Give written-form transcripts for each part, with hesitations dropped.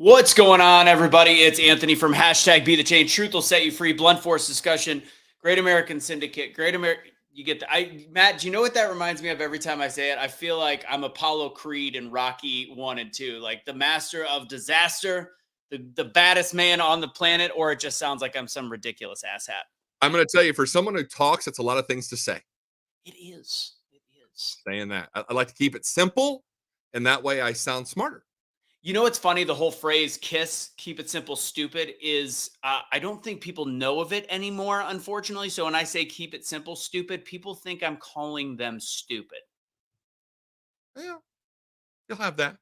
What's going on, everybody? It's Anthony from hashtag Be the Change. Truth will set you free. Blunt force discussion. Great American Syndicate. Great American. You get the. Matt, do you know what that reminds me of every time I say it? I feel like I'm Apollo Creed in Rocky 1 and 2, like the master of disaster, the baddest man on the planet, or it just sounds like I'm some ridiculous asshat. I'm going to tell you, for someone who talks, it's a lot of things to say. It is. It is. Saying that. I like to keep it simple, and that way I sound smarter. You know what's funny? The whole phrase "kiss, keep it simple, stupid" is I don't think people know of it anymore, unfortunately. So when I say "keep it simple, stupid," people think I'm calling them stupid. Yeah, you'll have that.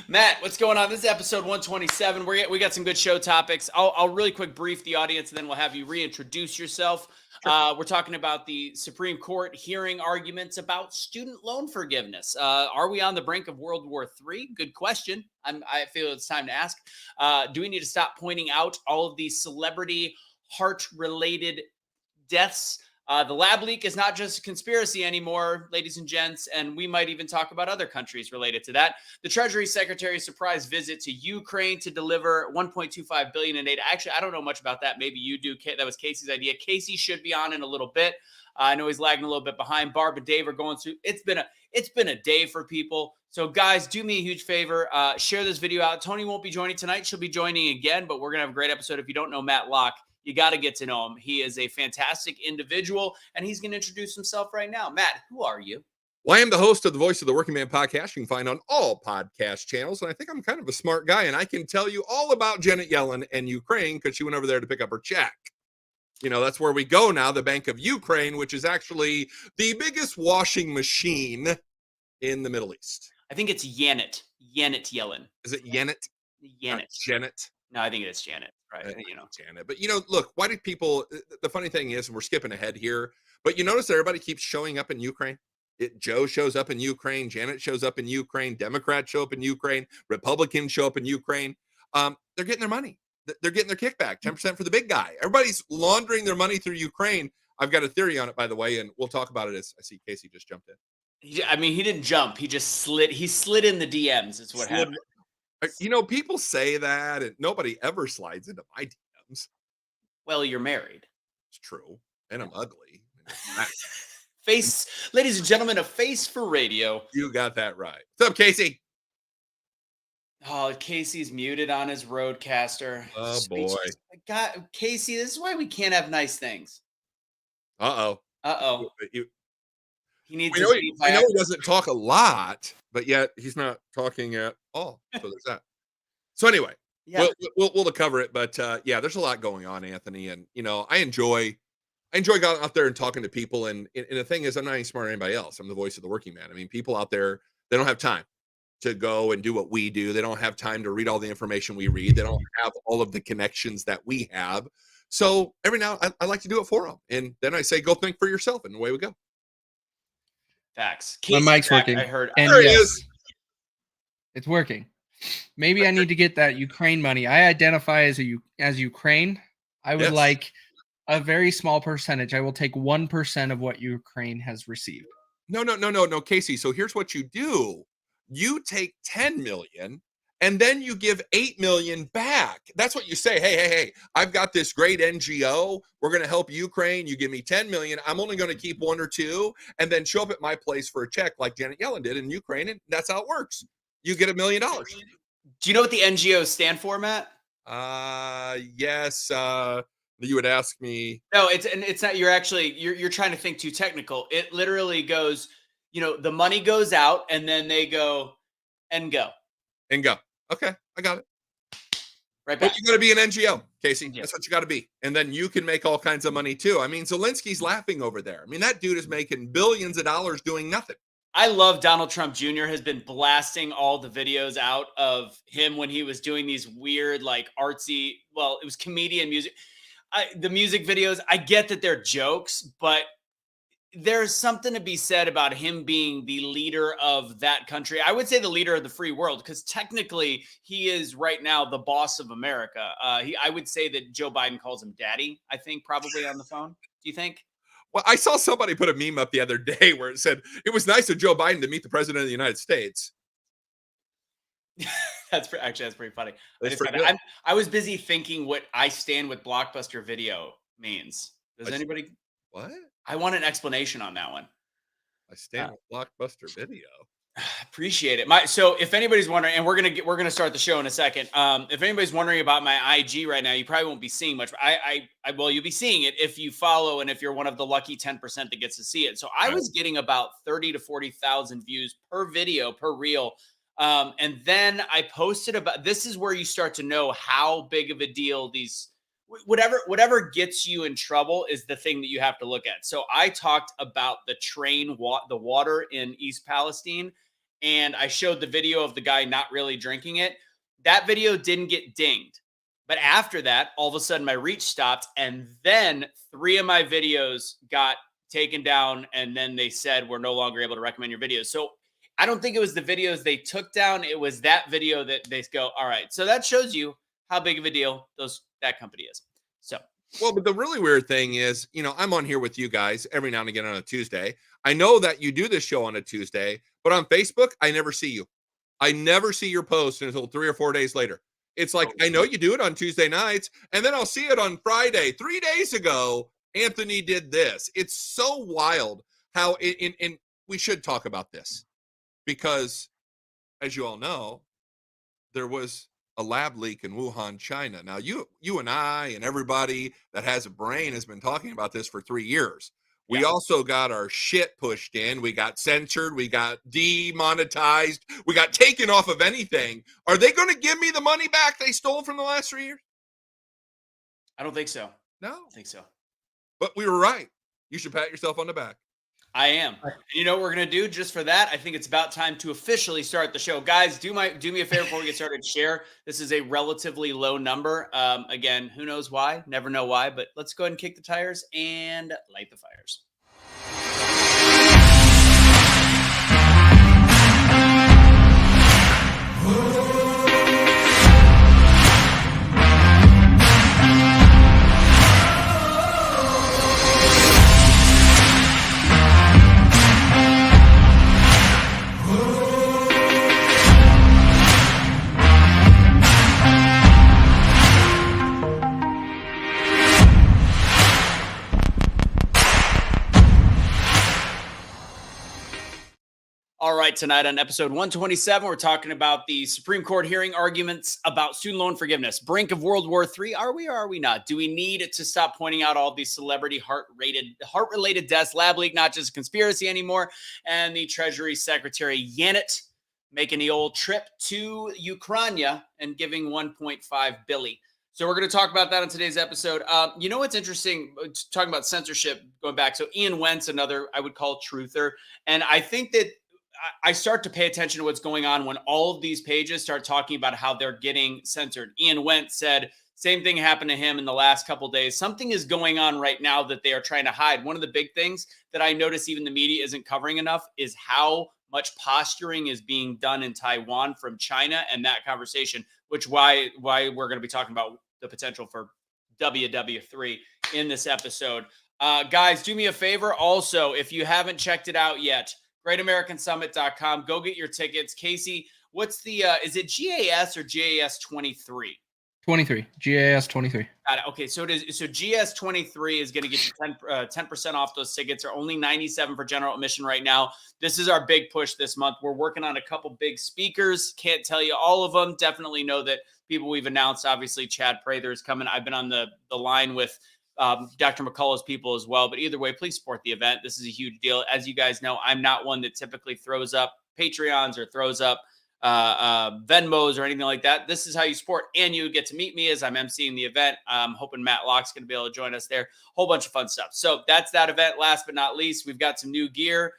Matt, what's going on? This is episode 127. We got some good show topics. I'll really quick brief the audience, and then we'll have you reintroduce yourself. Sure. We're talking about the Supreme Court hearing arguments about student loan forgiveness. Are we on the brink of World War III? Good question. I feel it's time to ask. Do we need to stop pointing out all of these celebrity heart-related deaths? The lab leak is not just a conspiracy anymore, ladies and gents, and we might even talk about other countries related to that. The Treasury Secretary's surprise visit to Ukraine to deliver $1.25 billion in aid. Actually, I don't know much about that. Maybe you do. That was Casey's idea. Casey should be on in a little bit. I know he's lagging a little bit behind. Barb and Dave are going through. It's been a day for people. So, guys, do me a huge favor. Share this video out. Tony won't be joining tonight. She'll be joining again, but we're going to have a great episode. If you don't know Matt Locke, you got to get to know him. He is a fantastic individual, and he's going to introduce himself right now. Matt, who are you? Well, I am the host of the Voice of the Working Man podcast. You can find on all podcast channels, and I think I'm kind of a smart guy, and I can tell you all about Janet Yellen and Ukraine because she went over there to pick up her check. You know, that's where we go now, the Bank of Ukraine, which is actually the biggest washing machine in the Middle East. I think it's Janet Yellen. Is it Janet? Janet. Janet. No, I think it's Janet. Right, Janet. But look, why did people? The funny thing is, and we're skipping ahead here, but you notice that everybody keeps showing up in Ukraine. Joe shows up in Ukraine. Janet shows up in Ukraine. Democrats show up in Ukraine. Republicans show up in Ukraine. They're getting their money. They're getting their kickback, 10% for the big guy. Everybody's laundering their money through Ukraine. I've got a theory on it, by the way, and we'll talk about it as I see Casey just jumped in. He didn't jump. He just slid. He slid in the DMs. Is what happened. People say that, and nobody ever slides into my DMs. Well, you're married. It's true, and I'm ugly. Face, ladies and gentlemen, a face for radio. You got that right. What's up, Casey? Oh, Casey's muted on his roadcaster. Oh, boy. God, Casey, this is why we can't have nice things. Uh-oh. He needs. I know he doesn't talk a lot, but yet he's not talking at all. So there's that. So anyway, yeah. we'll cover it, but yeah, there's a lot going on, Anthony, and I enjoy going out there and talking to people, and the thing is, I'm not any smarter than anybody else. I'm the voice of the working man. I mean, people out there, they don't have time to go and do what we do. They don't have time to read all the information we read. They don't have all of the connections that we have. So every now I like to do it for them, and then I say, go think for yourself, and away we go. Facts. My mic's working. I heard. And there it is. It's working. Maybe I need to get that Ukraine money. I identify as Ukraine. I would like a very small percentage. I will take 1% of what Ukraine has received. No, Casey. So here's what you do. You take 10 million and then you give 8 million back. That's what you say. Hey, I've got this great NGO. We're going to help Ukraine. You give me 10 million. I'm only going to keep 1 or 2 and then show up at my place for a check like Janet Yellen did in Ukraine. And that's how it works. You get $1 million. Do you know what the NGOs stand for, Matt? Yes. You would ask me. No, it's not. You're trying to think too technical. It literally goes, the money goes out and then they go and go. And go. Okay, I got it. Right back. But you got to be an NGO, Casey. Yeah. That's what you got to be. And then you can make all kinds of money too. I mean, Zelensky's laughing over there. I mean, that dude is making billions of dollars doing nothing. I love Donald Trump Jr. has been blasting all the videos out of him when he was doing these weird, like artsy, well, it was comedian music. The music videos, I get that they're jokes, but there's something to be said about him being the leader of that country. I would say the leader of the free world, because technically he is right now the boss of America. I would say that Joe Biden calls him daddy, I think, probably on the phone. Do you think? Well, I saw somebody put a meme up the other day where it said, it was nice of Joe Biden to meet the president of the United States. That's pretty funny. That's pretty good. I was busy thinking what I stand with Blockbuster Video means. Does anybody? What? I want an explanation on that one. I stand with Blockbuster Video. Appreciate it. So if anybody's wondering, and we're gonna start the show in a second. If anybody's wondering about my IG right now, you probably won't be seeing much. Well, you'll be seeing it if you follow and if you're one of the lucky 10% that gets to see it. So I was getting about 30 to 40,000 views per video, per reel. And then I posted about, this is where you start to know how big of a deal these, whatever gets you in trouble is the thing that you have to look at. So I talked about the the water in East Palestine, and I showed the video of the guy not really drinking it. That video didn't get dinged. But after that, all of a sudden my reach stopped, and then 3 of my videos got taken down, and then they said, we're no longer able to recommend your videos. So I don't think it was the videos they took down. It was that video that they go, all right. So that shows you how big of a deal that company is. So, well, but the really weird thing is, I'm on here with you guys every now and again on a Tuesday. I know that you do this show on a Tuesday, but on Facebook, I never see you. I never see your post until 3 or 4 days later. It's like, I know you do it on Tuesday nights, and then I'll see it on Friday. 3 days ago, Anthony did this. It's so wild how and we should talk about this because, as you all know, there was a lab leak in Wuhan, China. Now, you and I and everybody that has a brain has been talking about this for 3 years. We also got our shit pushed in. We got censored. We got demonetized. We got taken off of anything. Are they going to give me the money back they stole from the last 3 years? I don't think so. No. I don't think so. But we were right. You should pat yourself on the back. I am. And you know what we're going to do just for that? I think it's about time to officially start the show. Guys, do me a favor before we get started. Share. This is a relatively low number. Again, who knows why? Never know why. But let's go ahead and kick the tires and light the fires. All right, tonight on episode 127, we're talking about the Supreme Court hearing arguments about student loan forgiveness. Brink of World War III, are we or are we not? Do we need to stop pointing out all these celebrity heart-related deaths? Lab leak, not just a conspiracy anymore. And the Treasury Secretary Yanet making the old trip to Ukraine and giving $1.5 billion. So we're going to talk about that on today's episode. You know what's interesting? Talking about censorship, going back. So Ian Wentz, another I would call truther. And I think that I start to pay attention to what's going on when all of these pages start talking about how they're getting censored. Ian Wentz said same thing happened to him in the last couple of days. Something is going on right now that they are trying to hide. One of the big things that I notice even the media isn't covering enough is how much posturing is being done in Taiwan from China and that conversation, which why we're going to be talking about the potential for WWIII in this episode. Guys, do me a favor. Also, if you haven't checked it out yet, GreatAmericanSummit.com. Go get your tickets. Casey, what's the, is it GAS or GAS 23? 23. GAS 23. Got it. Okay, so GS 23 is going to get you 10% off those tickets. They're only $97 for general admission right now. This is our big push this month. We're working on a couple big speakers. Can't tell you all of them. Definitely know that people we've announced. Obviously, Chad Prather is coming. I've been on the line with Dr. McCullough's people as well. But either way, please support the event. This is a huge deal. As you guys know, I'm not one that typically throws up Patreons or throws up Venmos or anything like that. This is how you support, and you get to meet me as I'm emceeing the event. I'm hoping Matt Locke's going to be able to join us there. Whole bunch of fun stuff. So that's that event. Last but not least, we've got some new gear.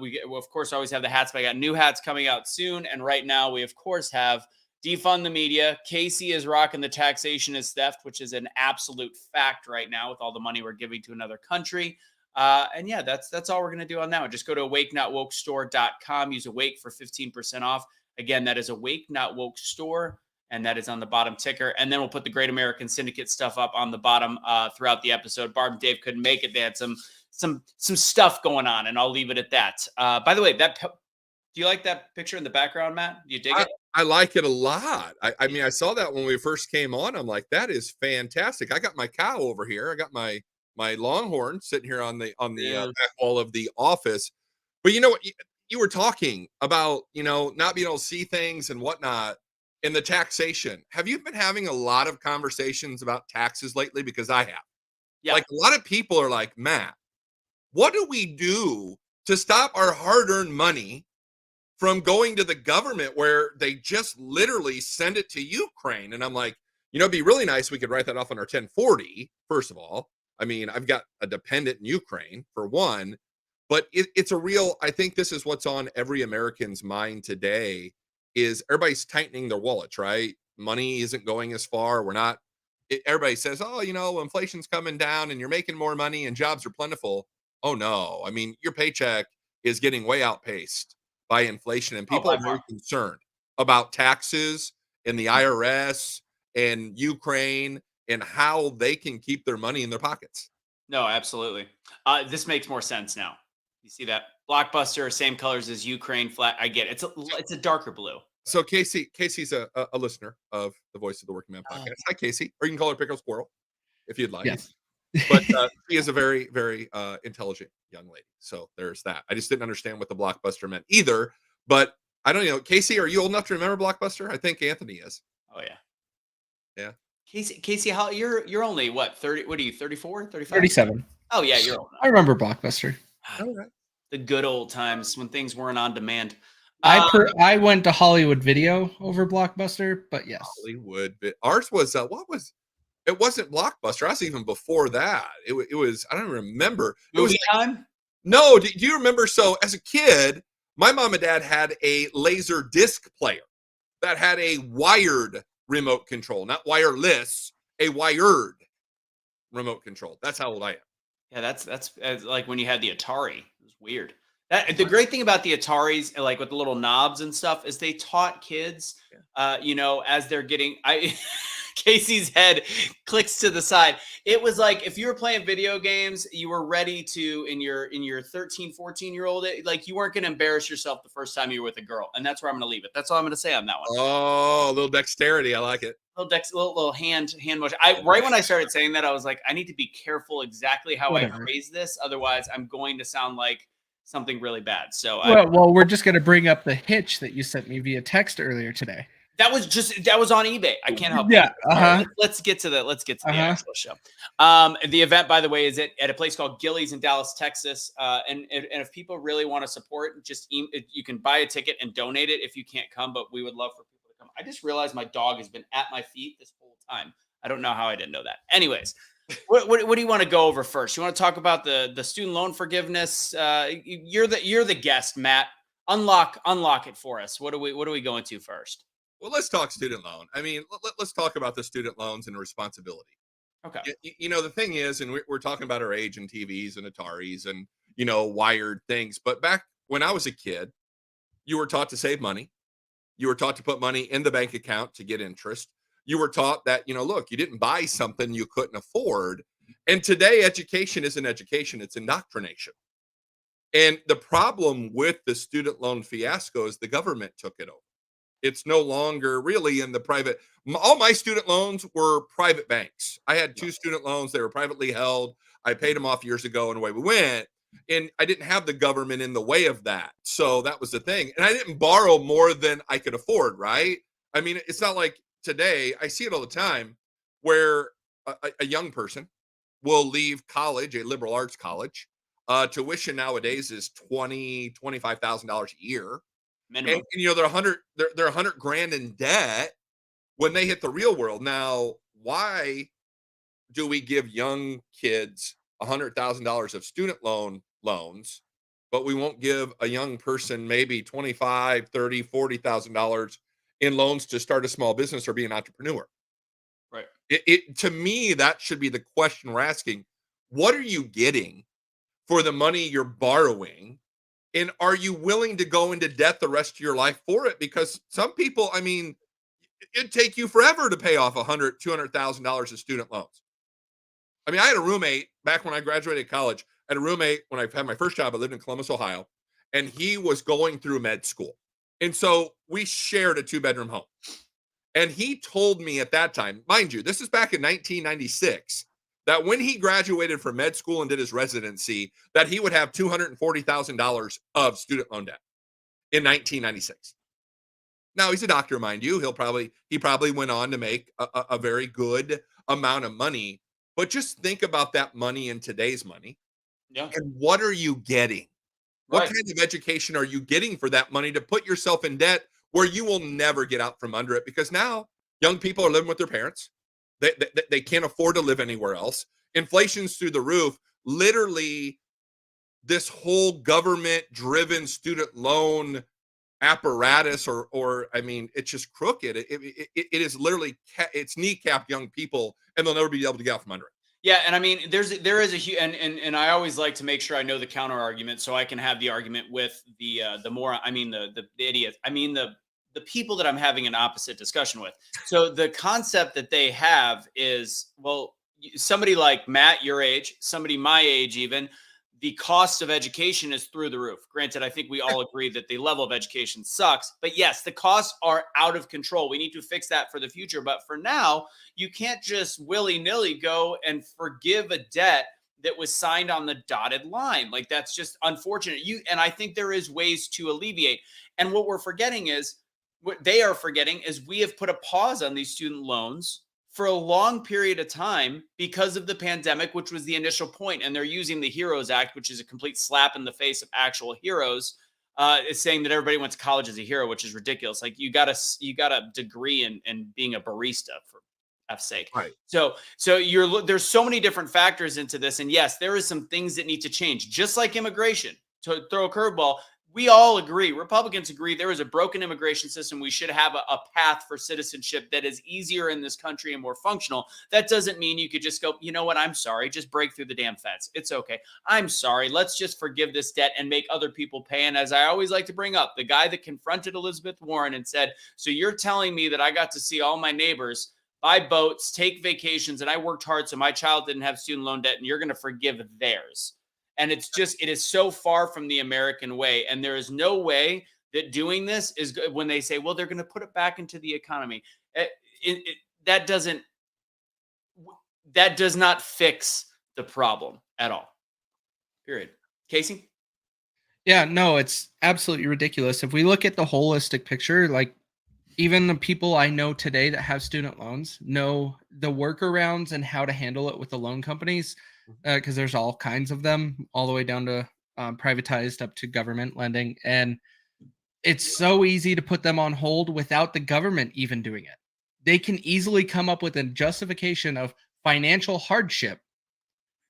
We of course always have the hats, but I got new hats coming out soon. And right now we of course have Defund the Media. Casey is rocking the taxation is theft, which is an absolute fact right now with all the money we're giving to another country. And yeah, that's all we're going to do on that one. Just go to awakenotwokestore.com. Use Awake for 15% off. Again, that is Awake Not Woke Store, and that is on the bottom ticker. And then we'll put the Great American Syndicate stuff up on the bottom throughout the episode. Barb and Dave couldn't make it. They had some stuff going on, and I'll leave it at that. By the way, do you like that picture in the background, Matt? Do you dig it? I like it a lot. I mean, I saw that when we first came on. I'm like, that is fantastic. I got my cow over here. I got my Longhorn sitting here on the back wall of the office. But you know what? You were talking about, not being able to see things and whatnot in the taxation. Have you been having a lot of conversations about taxes lately? Because I have. Yeah. Like, a lot of people are like, Matt, what do we do to stop our hard-earned money from going to the government where they just literally send it to Ukraine? And I'm like, it'd be really nice. We could write that off on our 1040. First of all, I mean, I've got a dependent in Ukraine for one, but it's a real, I think this is what's on every American's mind today is everybody's tightening their wallets, right? Money isn't going as far. Everybody says, oh, inflation's coming down and you're making more money and jobs are plentiful. Oh no. I mean, your paycheck is getting way outpaced by inflation, and people are very concerned about taxes and the IRS and Ukraine and how they can keep their money in their pockets. No, absolutely. This makes more sense now. You see that Blockbuster, same colors as Ukraine flag. I get it. It's a darker blue. So Casey's a listener of the Voice of the Working Man podcast. Hi, Casey. Or you can call her Pickle Squirrel if you'd like. Yes. But she is a very, very intelligent young lady. So there's that. I just didn't understand what the Blockbuster meant either. But I don't know. Casey, are you old enough to remember Blockbuster? I think Anthony is. Oh, yeah. Yeah. Casey, how you're only what, 30? What are you, 34, 35? 37. Oh, yeah, you're old enough. I remember Blockbuster. All right. The good old times when things weren't on demand. I went to Hollywood Video over Blockbuster, but yes. Hollywood. Ours was, it wasn't Blockbuster. I was even before that. It was, I don't remember. It was Time? No, do you remember? So as a kid, my mom and dad had a laser disc player that had a wired remote control, not wireless, a wired remote control. That's how old I am. Yeah, that's like when you had the Atari. It was weird. The great thing about the Ataris, like with the little knobs and stuff, is they taught kids, as they're getting. Casey's head clicks to the side. It was like if you were playing video games, you were ready to in your 13, 14-year-old, like you weren't going to embarrass yourself the first time you were with a girl. And that's where I'm going to leave it. That's all I'm going to say on that one. Oh, a little dexterity. I like it. Little hand motion. Right when I started saying that, I was like, I need to be careful exactly how I phrase this. Otherwise, I'm going to sound like something really bad. So well, we're just going to bring up the hitch that you sent me via text earlier today. That was on eBay. I can't help. Yeah. Right, let's get to the actual show. The event, by the way, is at a place called Gillies in Dallas, Texas. And if people really want to support, just you can buy a ticket and donate it if you can't come. But we would love for people to come. I just realized my dog has been at my feet this whole time. I don't know how I didn't know that. Anyways, what do you want to go over first? You want to talk about the student loan forgiveness? You're the guest, Matt. Unlock it for us. What are we going to first? Well, let's talk student loan. I mean, let's talk about the student loans and responsibility. Okay. The thing is, and we're talking about our age and TVs and Ataris and, wired things. But back when I was a kid, you were taught to save money. You were taught to put money in the bank account to get interest. You were taught that, look, you didn't buy something you couldn't afford. And today, education isn't education, it's indoctrination. And the problem with the student loan fiasco is the government took it over. It's no longer really in the private. All my student loans were private banks. I had 2 student loans. They were privately held. I paid them off years ago and away we went. And I didn't have the government in the way of that. So that was the thing. And I didn't borrow more than I could afford, right? I mean, it's not like today. I see it all the time where a young person will leave college, a liberal arts college. Tuition nowadays is $25,000 a year. Minimum. And they're $100,000 in debt when they hit the real world. Now, why do we give young kids $100,000 of student loans, but we won't give a young person maybe $25,000, $30,000, $40,000 in loans to start a small business or be an entrepreneur? Right. To me, that should be the question we're asking. What are you getting for the money you're borrowing? And are you willing to go into debt the rest of your life for it? Because some people, I mean, it'd take you forever to pay off $100,000, $200,000 of student loans. I mean, I had a roommate back when I graduated college. I had a roommate when I had my first job. I lived in Columbus, Ohio, and he was going through med school. And so we shared a 2-bedroom home. And he told me at that time, mind you, this is back in 1996, that when he graduated from med school and did his residency, that he would have $240,000 of student loan debt in 1996. Now he's a doctor, mind you. He probably went on to make a very good amount of money. But just think about that money in today's money. Yeah. And what are you getting? What Right. kind of education are you getting for that money to put yourself in debt where you will never get out from under it? Because now young people are living with their parents. They can't afford to live anywhere else. Inflation's through the roof. Literally, this whole government-driven student loan apparatus, or I mean, it's just crooked. It is literally it's kneecapped young people, and they'll never be able to get out from under it. Yeah, and I mean, there is a huge, and I always like to make sure I know the counter argument so I can have the argument with the idiots. I mean the people that I'm having an opposite discussion with. So the concept that they have is, well, somebody like Matt, your age, somebody my age, even the cost of education is through the roof. Granted, I think we all agree that the level of education sucks, but yes, the costs are out of control. We need to fix that for the future. But for now, you can't just willy-nilly go and forgive a debt that was signed on the dotted line. Like, that's just unfortunate. And I think there is ways to alleviate. And what they are forgetting is we have put a pause on these student loans for a long period of time because of the pandemic, which was the initial point. And they're using the HEROES Act, which is a complete slap in the face of actual heroes. It's saying that everybody went to college as a hero, which is ridiculous. Like, you got a degree in being a barista, for F's sake. Right. So there's so many different factors into this. And yes, there is some things that need to change, just like immigration. To throw a curveball, we all agree, Republicans agree, there is a broken immigration system. We should have a path for citizenship that is easier in this country and more functional. That doesn't mean you could just go, you know what, I'm sorry, just break through the damn fence. It's okay. I'm sorry. Let's just forgive this debt and make other people pay. And as I always like to bring up, the guy that confronted Elizabeth Warren and said, so you're telling me that I got to see all my neighbors buy boats, take vacations, and I worked hard so my child didn't have student loan debt, and you're going to forgive theirs. And it is so far from the American way. And there is no way that doing this is good when they say, well, they're going to put it back into the economy. That does not fix the problem at all. Period. Casey? Yeah, no, it's absolutely ridiculous. If we look at the holistic picture, like, even the people I know today that have student loans know the workarounds and how to handle it with the loan companies, because there's all kinds of them, all the way down to privatized up to government lending. And it's so easy to put them on hold without the government even doing it. They can easily come up with a justification of financial hardship,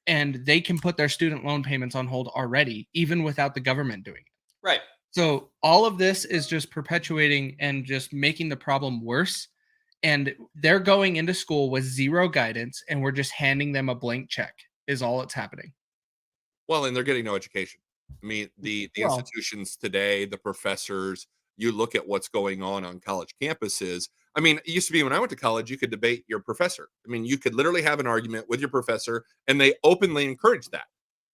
and they can put their student loan payments on hold already, even without the government doing it. Right. So all of this is just perpetuating and just making the problem worse. And they're going into school with zero guidance, and we're just handing them a blank check is all that's happening. Well, and they're getting no education. I mean, the institutions today, the professors, you look at what's going on college campuses. I mean, it used to be when I went to college, you could debate your professor. I mean, you could literally have an argument with your professor, and they openly encourage that.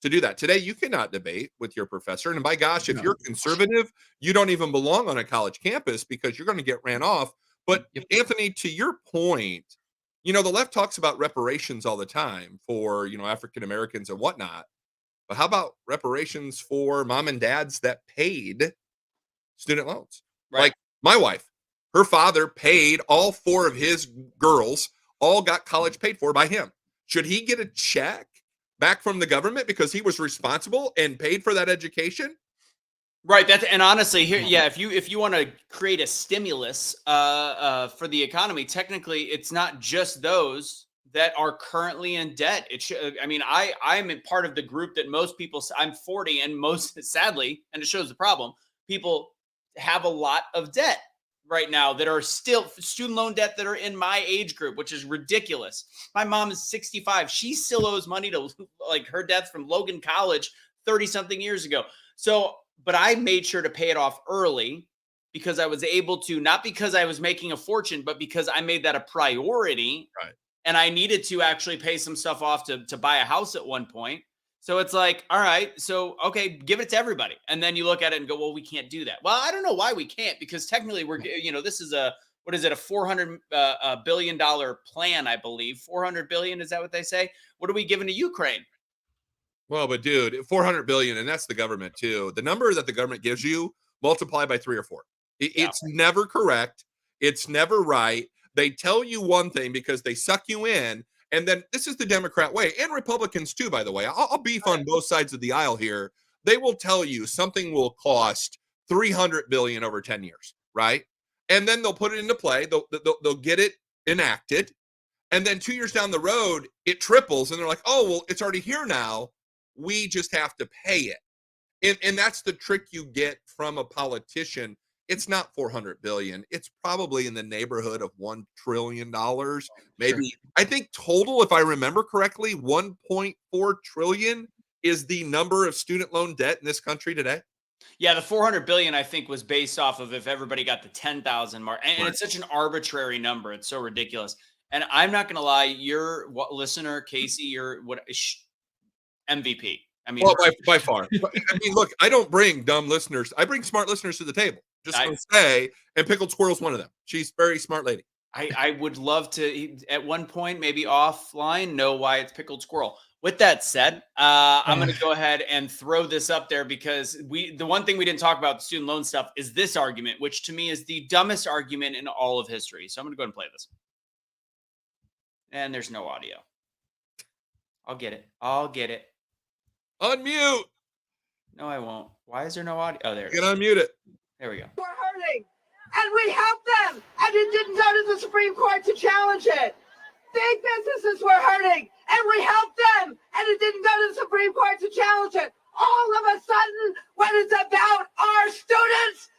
To do that. Today, you cannot debate with your professor. And by gosh, if you're conservative, you don't even belong on a college campus because you're going to get ran off. But Anthony, to your point, the left talks about reparations all the time for, African Americans and whatnot. But how about reparations for mom and dads that paid student loans? Right. Like my wife, her father paid all 4 of his girls, all got college paid for by him. Should he get a check back from the government because he was responsible and paid for that education? Right. And honestly, here, if you want to create a stimulus for the economy, technically, it's not just those that are currently in debt. I'm a part of the group that most people. I'm 40, and most sadly, and it shows the problem. People have a lot of debt right now that are still student loan debt that are in my age group, which is ridiculous. My mom is 65. She still owes money to like her debt from Logan College 30 something years ago. So, but I made sure to pay it off early because I was able to, not because I was making a fortune, but because I made that a priority. Right. And I needed to actually pay some stuff off to buy a house at one point. So it's like, all right, so okay, give it to everybody. And then you look at it and go, well, we can't do that. Well, I don't know why we can't, because technically this is what is it, a $400 billion plan, I believe. 400 billion, is that what they say? What are we giving to Ukraine? Well, but dude, 400 billion, and that's the government too. The number that the government gives you, multiply by 3 or 4. It's never correct. It's never right. They tell you one thing because they suck you in. And then this is the Democrat way, and Republicans too, by the way. I'll beef on both sides of the aisle here. They will tell you something will cost 300 billion over 10 years, right? And then they'll put it into play. They'll get it enacted. And then 2 years down the road, it triples. And they're like, oh, well, it's already here now. We just have to pay it. And that's the trick you get from a politician. It's not 400 billion. It's probably in the neighborhood of $1 trillion. Maybe, sure. I think total, if I remember correctly, 1.4 trillion is the number of student loan debt in this country today. Yeah, the 400 billion, I think, was based off of if everybody got the 10,000 mark. And it's such an arbitrary number. It's so ridiculous. And I'm not going to lie, your listener, Casey, you're MVP. I mean, well, by far. I mean, look, I don't bring dumb listeners. I bring smart listeners to the table. Just to say, and Pickled Squirrel's one of them. She's a very smart lady. I would love to, at one point, maybe offline, know why it's Pickled Squirrel. With that said, I'm going to go ahead and throw this up there, because the one thing we didn't talk about, the student loan stuff, is this argument, which to me is the dumbest argument in all of history. So I'm going to go ahead and play this. And there's no audio. I'll get it. Unmute. No, I won't. Why is there no audio? Oh, there it is. You can unmute it. There we go. We're hurting, and we helped them, and it didn't go to the Supreme Court to challenge it. Big businesses were hurting, and we helped them, and it didn't go to the Supreme Court to challenge it. All of a sudden, when it's about our students,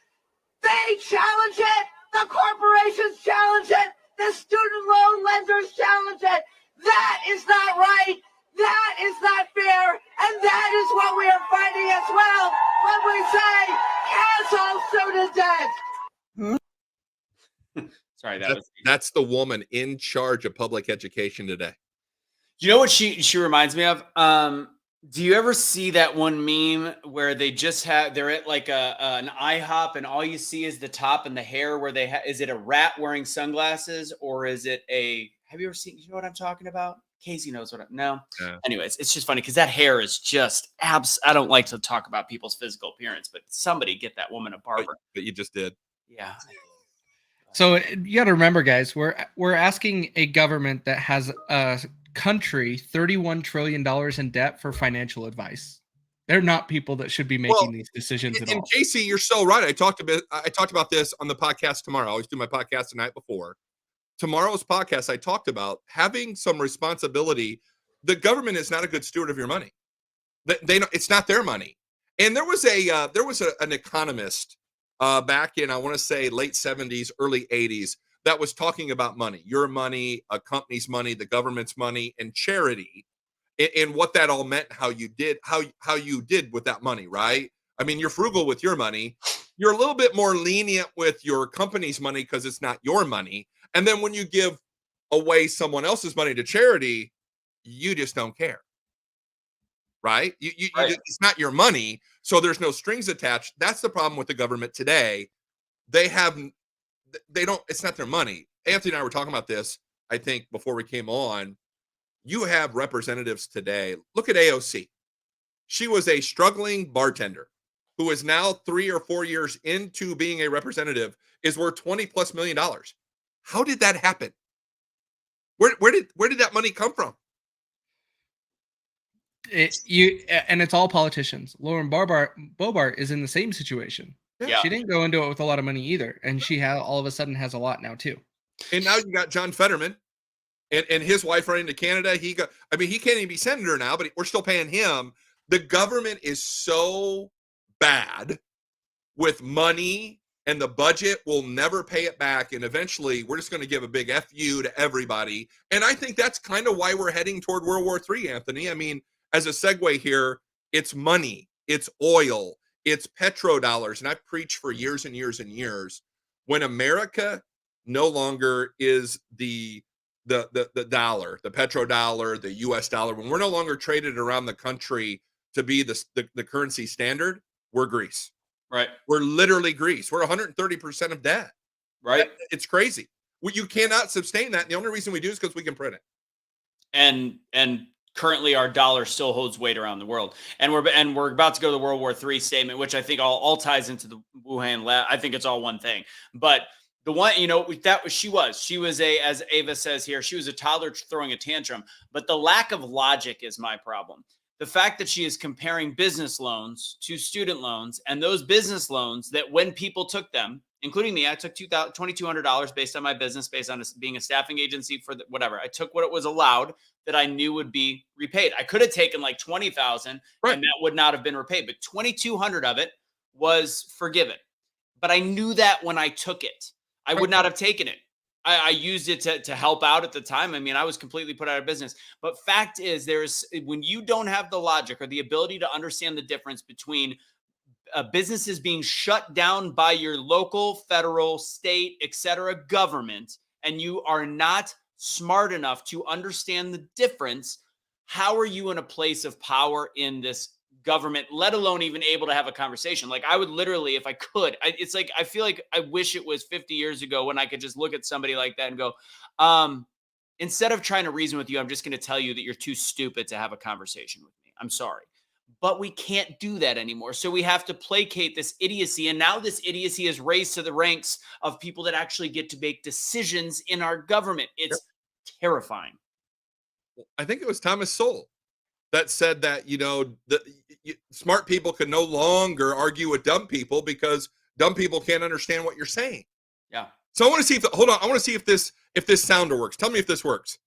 they challenge it. The corporations challenge it. The student loan lenders challenge it. That is not right. That is not fair. And that is what we are fighting as well when we say cancel student debt. Sorry, that's the woman in charge of public education today. You know what she reminds me of? Do you ever see that one meme where they're at like an IHOP and all you see is the top and the hair, where is it a rat wearing sunglasses, or is it have you ever seen, you know what I'm talking about? Casey knows no. Yeah. Anyways, it's just funny because that hair is just I don't like to talk about people's physical appearance, but somebody get that woman a barber. But you just did. Yeah. So you got to remember, guys, we're asking a government that has a country $31 trillion in debt for financial advice. They're not people that should be making these decisions at all. And Casey, you're so right. I talked about this on the podcast tomorrow. I always do my podcast the night before. Tomorrow's podcast, I talked about having some responsibility. The government is not a good steward of your money. It's not their money. And there was an economist back in, I want to say, late 70s, early 80s, that was talking about money, your money, a company's money, the government's money, and charity, and what that all meant, how you did with that money, right? I mean, you're frugal with your money. You're a little bit more lenient with your company's money because it's not your money. And then when you give away someone else's money to charity, you just don't care, right? Right. It's not your money, so there's no strings attached. That's the problem with the government today. It's not their money. Anthony and I were talking about this, I think, before we came on. You have representatives today. Look at AOC. She was a struggling bartender who is now 3 or 4 years into being a representative, is worth $20+ million. How did that happen? Where did that money come from? It's all politicians. Lauren Boebert is in the same situation. Yeah. She didn't go into it with a lot of money either, and she all of a sudden has a lot now too. And now you got John Fetterman and his wife running to Canada. He can't even be senator now, but we're still paying him. The government is so bad with money, and the budget will never pay it back. And eventually we're just going to give a big FU to everybody. And I think that's kind of why we're heading toward World War III, Anthony. I mean, as a segue here, it's money, it's oil, it's petrodollars. And I've preached for years and years and years, when America no longer is the the dollar, the petrodollar, the US dollar, when we're no longer traded around the country to be the currency standard, we're Greece. Right. We're literally Greece. We're 130% of debt. Right. It's crazy. You cannot sustain that. And the only reason we do is because we can print it. And currently our dollar still holds weight around the world. And we're about to go to the World War III statement, which I think all ties into the Wuhan lab. I think it's all one thing. But the one, she was as Ava says here, she was a toddler throwing a tantrum. But the lack of logic is my problem. The fact that she is comparing business loans to student loans, and those business loans that when people took them, including me, I took $2,200 based on my business, based on being a staffing agency for whatever. I took what it was allowed that I knew would be repaid. I could have taken like 20,000 right, and that would not have been repaid, but 2,200 of it was forgiven. But I knew that when I took it, I would not have taken it. I used it to help out at the time. I mean, I was completely put out of business. But fact is, when you don't have the logic or the ability to understand the difference between businesses being shut down by your local, federal, state, etc. government, and you are not smart enough to understand the difference, how are you in a place of power in this government, let alone even able to have a conversation? Like, I would literally, if I could, it's like, I feel like I wish it was 50 years ago when I could just look at somebody like that and go, instead of trying to reason with you, I'm just going to tell you that you're too stupid to have a conversation with me. I'm sorry. But we can't do that anymore. So we have to placate this idiocy. And now this idiocy is raised to the ranks of people that actually get to make decisions in our government. It's terrifying. I think it was Thomas Sowell that said that, smart people can no longer argue with dumb people because dumb people can't understand what you're saying. Yeah. So I want to see I want to see if this sounder works. Tell me if this works.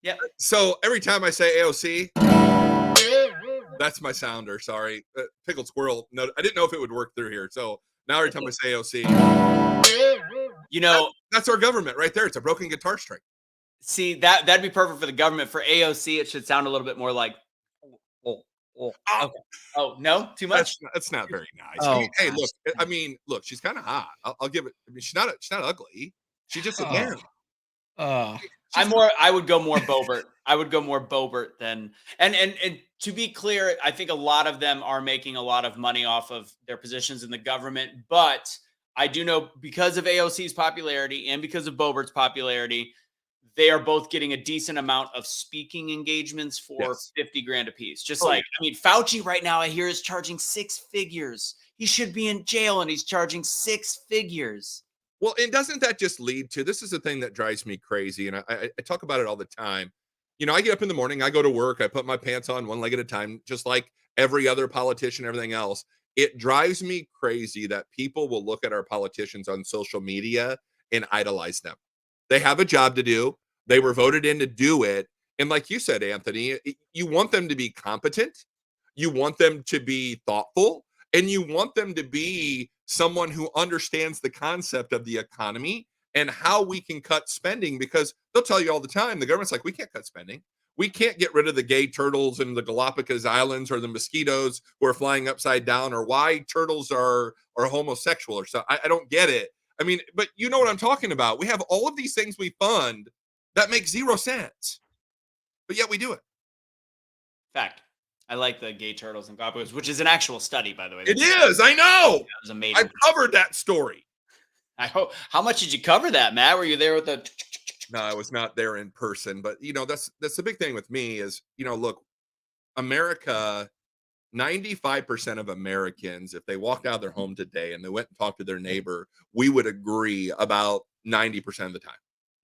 Yeah. So every time I say AOC, that's my sounder. Sorry. Pickled squirrel. No, I didn't know if it would work through here. So now every time I say AOC, that's our government right there. It's a broken guitar string. See, that'd be perfect for the government. For AOC, it should sound a little bit more like, okay. Oh, no, too much. That's not very nice. Oh, hey, look, she's kind of hot. I'll give it. I mean, she's not ugly. She's just a man. I would go more Boebert. I would go more Boebert than and to be clear, I think a lot of them are making a lot of money off of their positions in the government. But I do know, because of AOC's popularity and because of Boebert's popularity, they are both getting a decent amount of speaking engagements for $50,000 a piece. Just Fauci right now, I hear, is charging 6 figures. He should be in jail and he's charging 6 figures. Well, and doesn't that just lead to, this is the thing that drives me crazy. And I talk about it all the time. I get up in the morning, I go to work, I put my pants on one leg at a time, just like every other politician, everything else. It drives me crazy that people will look at our politicians on social media and idolize them. They have a job to do. They were voted in to do it. And like you said, Anthony, you want them to be competent. You want them to be thoughtful. And you want them to be someone who understands the concept of the economy and how we can cut spending, because they'll tell you all the time, the government's like, we can't cut spending. We can't get rid of the gay turtles in the Galapagos Islands, or the mosquitoes who are flying upside down, or why turtles are homosexual or so. I don't get it. I mean, but you know what I'm talking about. We have all of these things we fund that make 0 sense, but yet we do it. Fact. I like the gay turtles and Galapagos, which is an actual study, by the way. It is. I know. It was amazing. I covered that story. I hope. How much did you cover that, Matt? Were you there with the? No, I was not there in person, but that's the big thing with me is, look, America, 95% of Americans, if they walked out of their home today and they went and talked to their neighbor, we would agree about 90% of the time.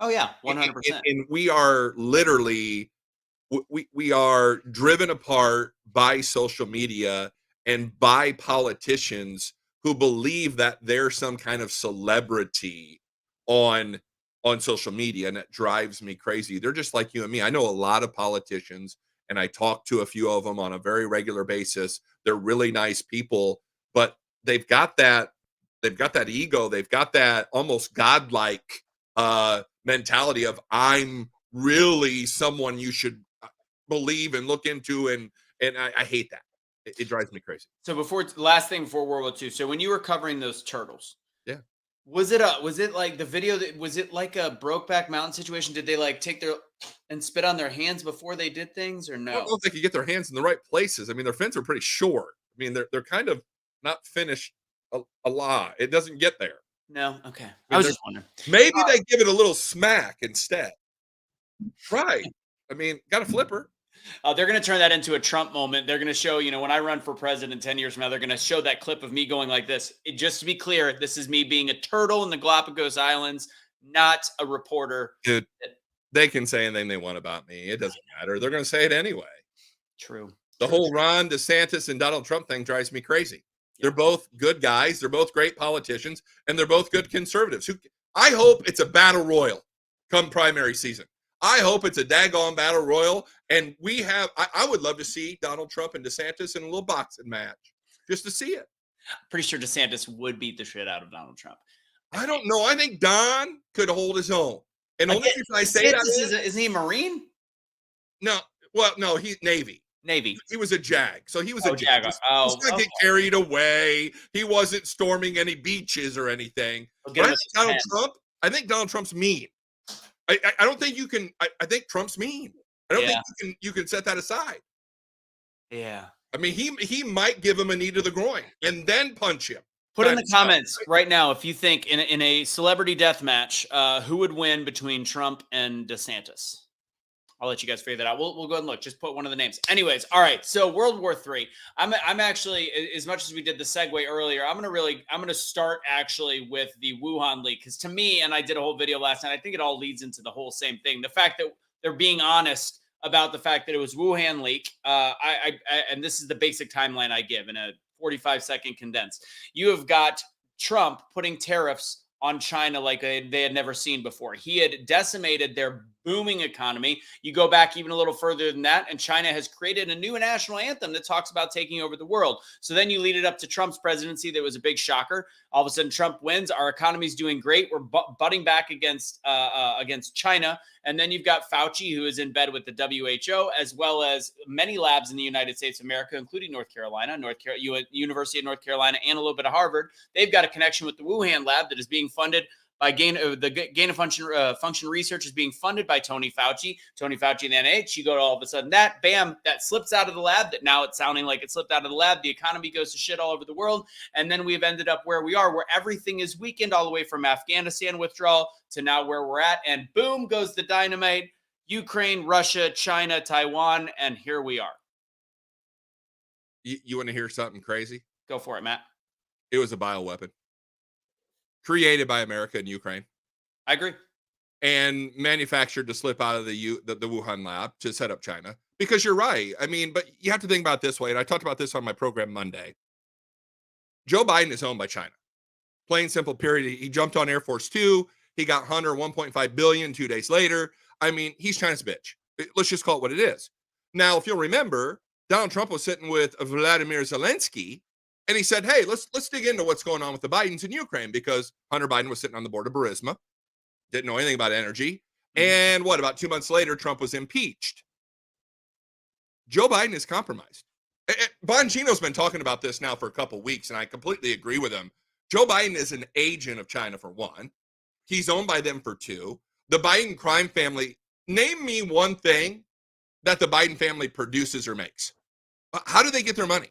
Oh yeah, 100%. And we are literally, we are driven apart by social media and by politicians who believe that they're some kind of celebrity on social media, and it drives me crazy. They're just like you and me. I know a lot of politicians, and I talk to a few of them on a very regular basis. They're really nice people, but they've got that ego. They've got that almost godlike mentality of, I'm really someone you should believe and look into, and I hate that. It drives me crazy. So last thing before World War II. So when you were covering those turtles, yeah, Was it like the video that was it like a Brokeback Mountain situation? Did they like take their and spit on their hands before they did things or I don't know no? if they could get their hands in the right places. I mean, their fins are pretty short. I mean, they're kind of not finished a lot. It doesn't get there. No? Okay. I I mean, was just wondering. maybe they give it a little smack instead. Right. I mean, got a flipper. They're going to turn that into a Trump moment. They're going to show, when I run for president 10 years from now, they're going to show that clip of me going like this. Just to be clear, this is me being a turtle in the Galapagos Islands, not a reporter. Dude, they can say anything they want about me. It doesn't matter. They're going to say it anyway. True. The whole Ron DeSantis and Donald Trump thing drives me crazy. They're both good guys. They're both great politicians, and they're both good conservatives. I hope it's a battle royal come primary season. I hope it's a daggone battle royal, and I would love to see Donald Trump and DeSantis in a little boxing match just to see it. Pretty sure DeSantis would beat the shit out of Donald Trump. I don't know. I think Don could hold his own. And only reason I say that is he a Marine? No. Well, no, he's Navy. Navy. He was a JAG. So he was a JAG. JAG. He's going to get carried away. He wasn't storming any beaches or anything. But I think Donald Trump's mean. I don't think you can. I think Trump's mean. I don't think you can set that aside. Yeah. I mean, he might give him a knee to the groin and then punch him. Put in the comments right now if you think in a celebrity death match, who would win between Trump and DeSantis. I'll let you guys figure that out. We'll go ahead and look. Just put one of the names. Anyways, all right. So World War III. I'm actually, as much as we did the segue earlier, I'm gonna start actually with the Wuhan leak, because to me, and I did a whole video last night, I think it all leads into the whole same thing. The fact that they're being honest about the fact that it was Wuhan leak. And this is the basic timeline I give in a 45-second condense. You have got Trump putting tariffs on China like they had never seen before. He had decimated their booming economy. You go back even a little further than that, and China has created a new national anthem that talks about taking over the world. So then you lead it up to Trump's presidency. That was a big shocker. All of a sudden, Trump wins. Our economy's doing great. We're butting back against China. And then you've got Fauci, who is in bed with the WHO, as well as many labs in the United States of America, including North Carolina, University of North Carolina, and a little bit of Harvard. They've got a connection with the Wuhan lab that is being funded by gain of function research is being funded by Tony Fauci. Tony Fauci and the NIH. You go to all of a sudden that slips out of the lab. That now it's sounding like it slipped out of the lab. The economy goes to shit all over the world, and then we've ended up where we are, where everything is weakened, all the way from Afghanistan withdrawal to now where we're at. And boom goes the dynamite. Ukraine, Russia, China, Taiwan, and here we are. You want to hear something crazy? Go for it, Matt. It was a bioweapon created by America and Ukraine. I agree. And manufactured to slip out of the Wuhan lab to set up China. Because you're right. I mean, but you have to think about it this way. And I talked about this on my program Monday. Joe Biden is owned by China. Plain simple, period. He jumped on Air Force 2. He got Hunter 1.5 billion 2 days later. I mean, he's China's bitch. Let's just call it what it is. Now, if you'll remember, Donald Trump was sitting with Vladimir Zelensky, and he said, hey, let's dig into what's going on with the Bidens in Ukraine, because Hunter Biden was sitting on the board of Burisma, didn't know anything about energy. And about 2 months later, Trump was impeached. Joe Biden is compromised. Bongino's been talking about this now for a couple of weeks, and I completely agree with him. Joe Biden is an agent of China, for one. He's owned by them, for two. The Biden crime family, name me one thing that the Biden family produces or makes. How do they get their money?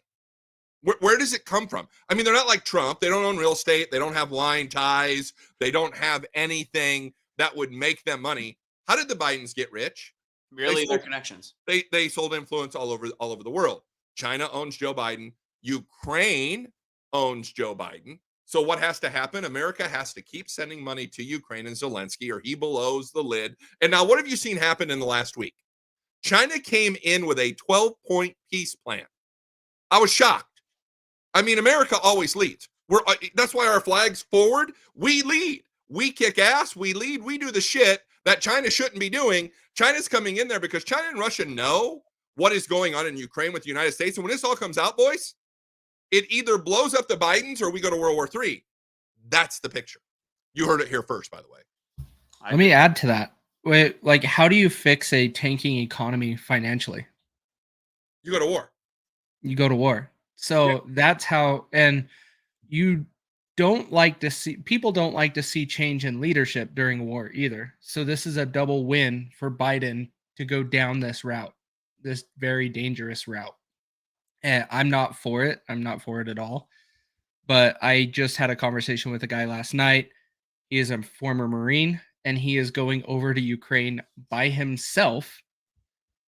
Where does it come from? I mean, they're not like Trump. They don't own real estate. They don't have wine ties. They don't have anything that would make them money. How did the Bidens get rich? Merely their connections. They sold influence all over the world. China owns Joe Biden. Ukraine owns Joe Biden. So what has to happen? America has to keep sending money to Ukraine and Zelensky, or he blows the lid. And now, what have you seen happen in the last week? China came in with a 12-point peace plan. I was shocked. I mean, America always leads. That's why our flag's forward. We lead. We kick ass. We lead. We do the shit that China shouldn't be doing. China's coming in there because China and Russia know what is going on in Ukraine with the United States. And when this all comes out, boys, it either blows up the Bidens or we go to World War III. That's the picture. You heard it here first, by the way. Let me add to that. Wait, like, how do you fix a tanking economy financially? You go to war. You go to war. So that's how, and you don't like to see change in leadership during a war either. So this is a double win for Biden to go down this route, this very dangerous route. And I'm not for it. I'm not for it at all. But I just had a conversation with a guy last night. He is a former Marine, and he is going over to Ukraine by himself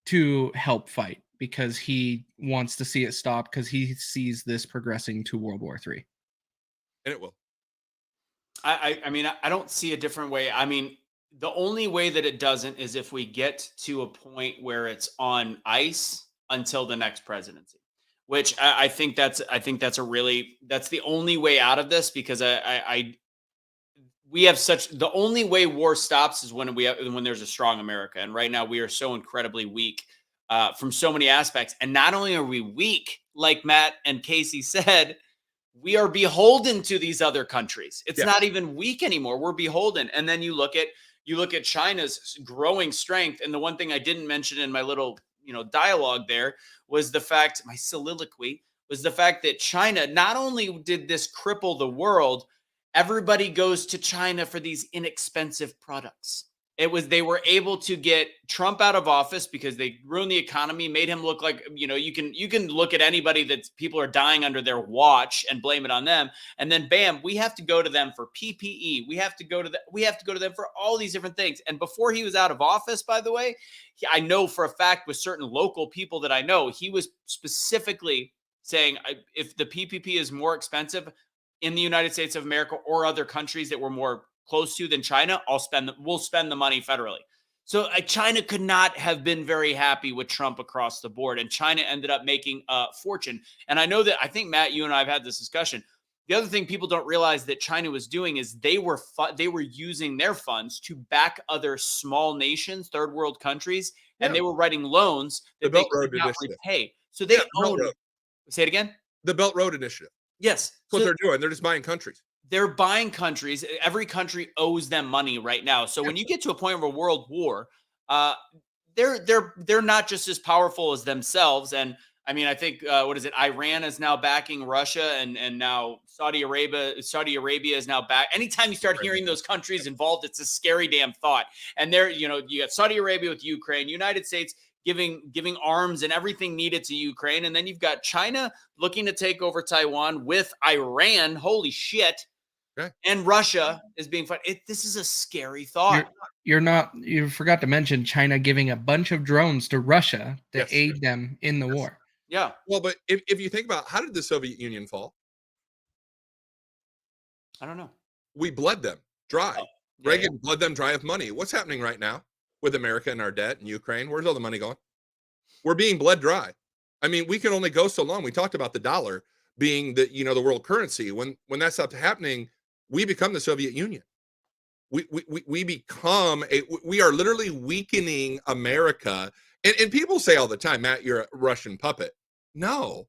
to help fight because he wants to see it stop, because he sees this progressing to World War III. And it will. I mean, I don't see a different way. I mean, the only way that it doesn't is if we get to a point where it's on ice until the next presidency, which I think that's the only way out of this, because we have the only way war stops is when there's a strong America. And right now we are so incredibly weak from so many aspects. And not only are we weak, like Matt and Casey said, we are beholden to these other countries. It's not even weak anymore. We're beholden. And then you look at China's growing strength. And the one thing I didn't mention in my little, dialogue there was my soliloquy was the fact that China, not only did this cripple the world, everybody goes to China for these inexpensive products. They were able to get Trump out of office because they ruined the economy, made him look like, you can look at anybody that people are dying under their watch and blame it on them. And then bam, we have to go to them for PPE. We have to go to them for all these different things. And before he was out of office, by the way, I know for a fact with certain local people that I know, he was specifically saying, if the PPP is more expensive in the United States of America or other countries that we're more close to than China, we'll spend the money federally. So China could not have been very happy with Trump across the board, and China ended up making a fortune. And I think Matt, you and I have had this discussion. The other thing people don't realize that China was doing is they were using their funds to back other small nations, third world countries, and they were writing loans that they could not repay. So they own. Say it again. The Belt Road Initiative. Yes, that's what they're doing. They're just buying countries. They're buying countries. Every country owes them money right now. So when you get to a point of a world war, they're not just as powerful as themselves. And I mean, I think Iran is now backing Russia, and now Saudi Arabia is now back. Anytime you start hearing those countries involved, it's a scary damn thought. And you got Saudi Arabia with Ukraine, United States giving arms and everything needed to Ukraine. And then you've got China looking to take over Taiwan with Iran. Holy shit. Okay. And Russia is being fun. This is a scary thought. You forgot to mention China giving a bunch of drones to Russia to aid them in the war. Yeah. Well, but if you think about, how did the Soviet Union fall? I don't know. We bled them dry. Reagan bled them dry of money. What's happening right now with America and our debt and Ukraine? Where's all the money going? We're being bled dry. I mean, we can only go so long. We talked about the dollar being the world currency. When that stopped happening, we become the Soviet Union. We are literally weakening America. And people say all the time, Matt, you're a Russian puppet. No,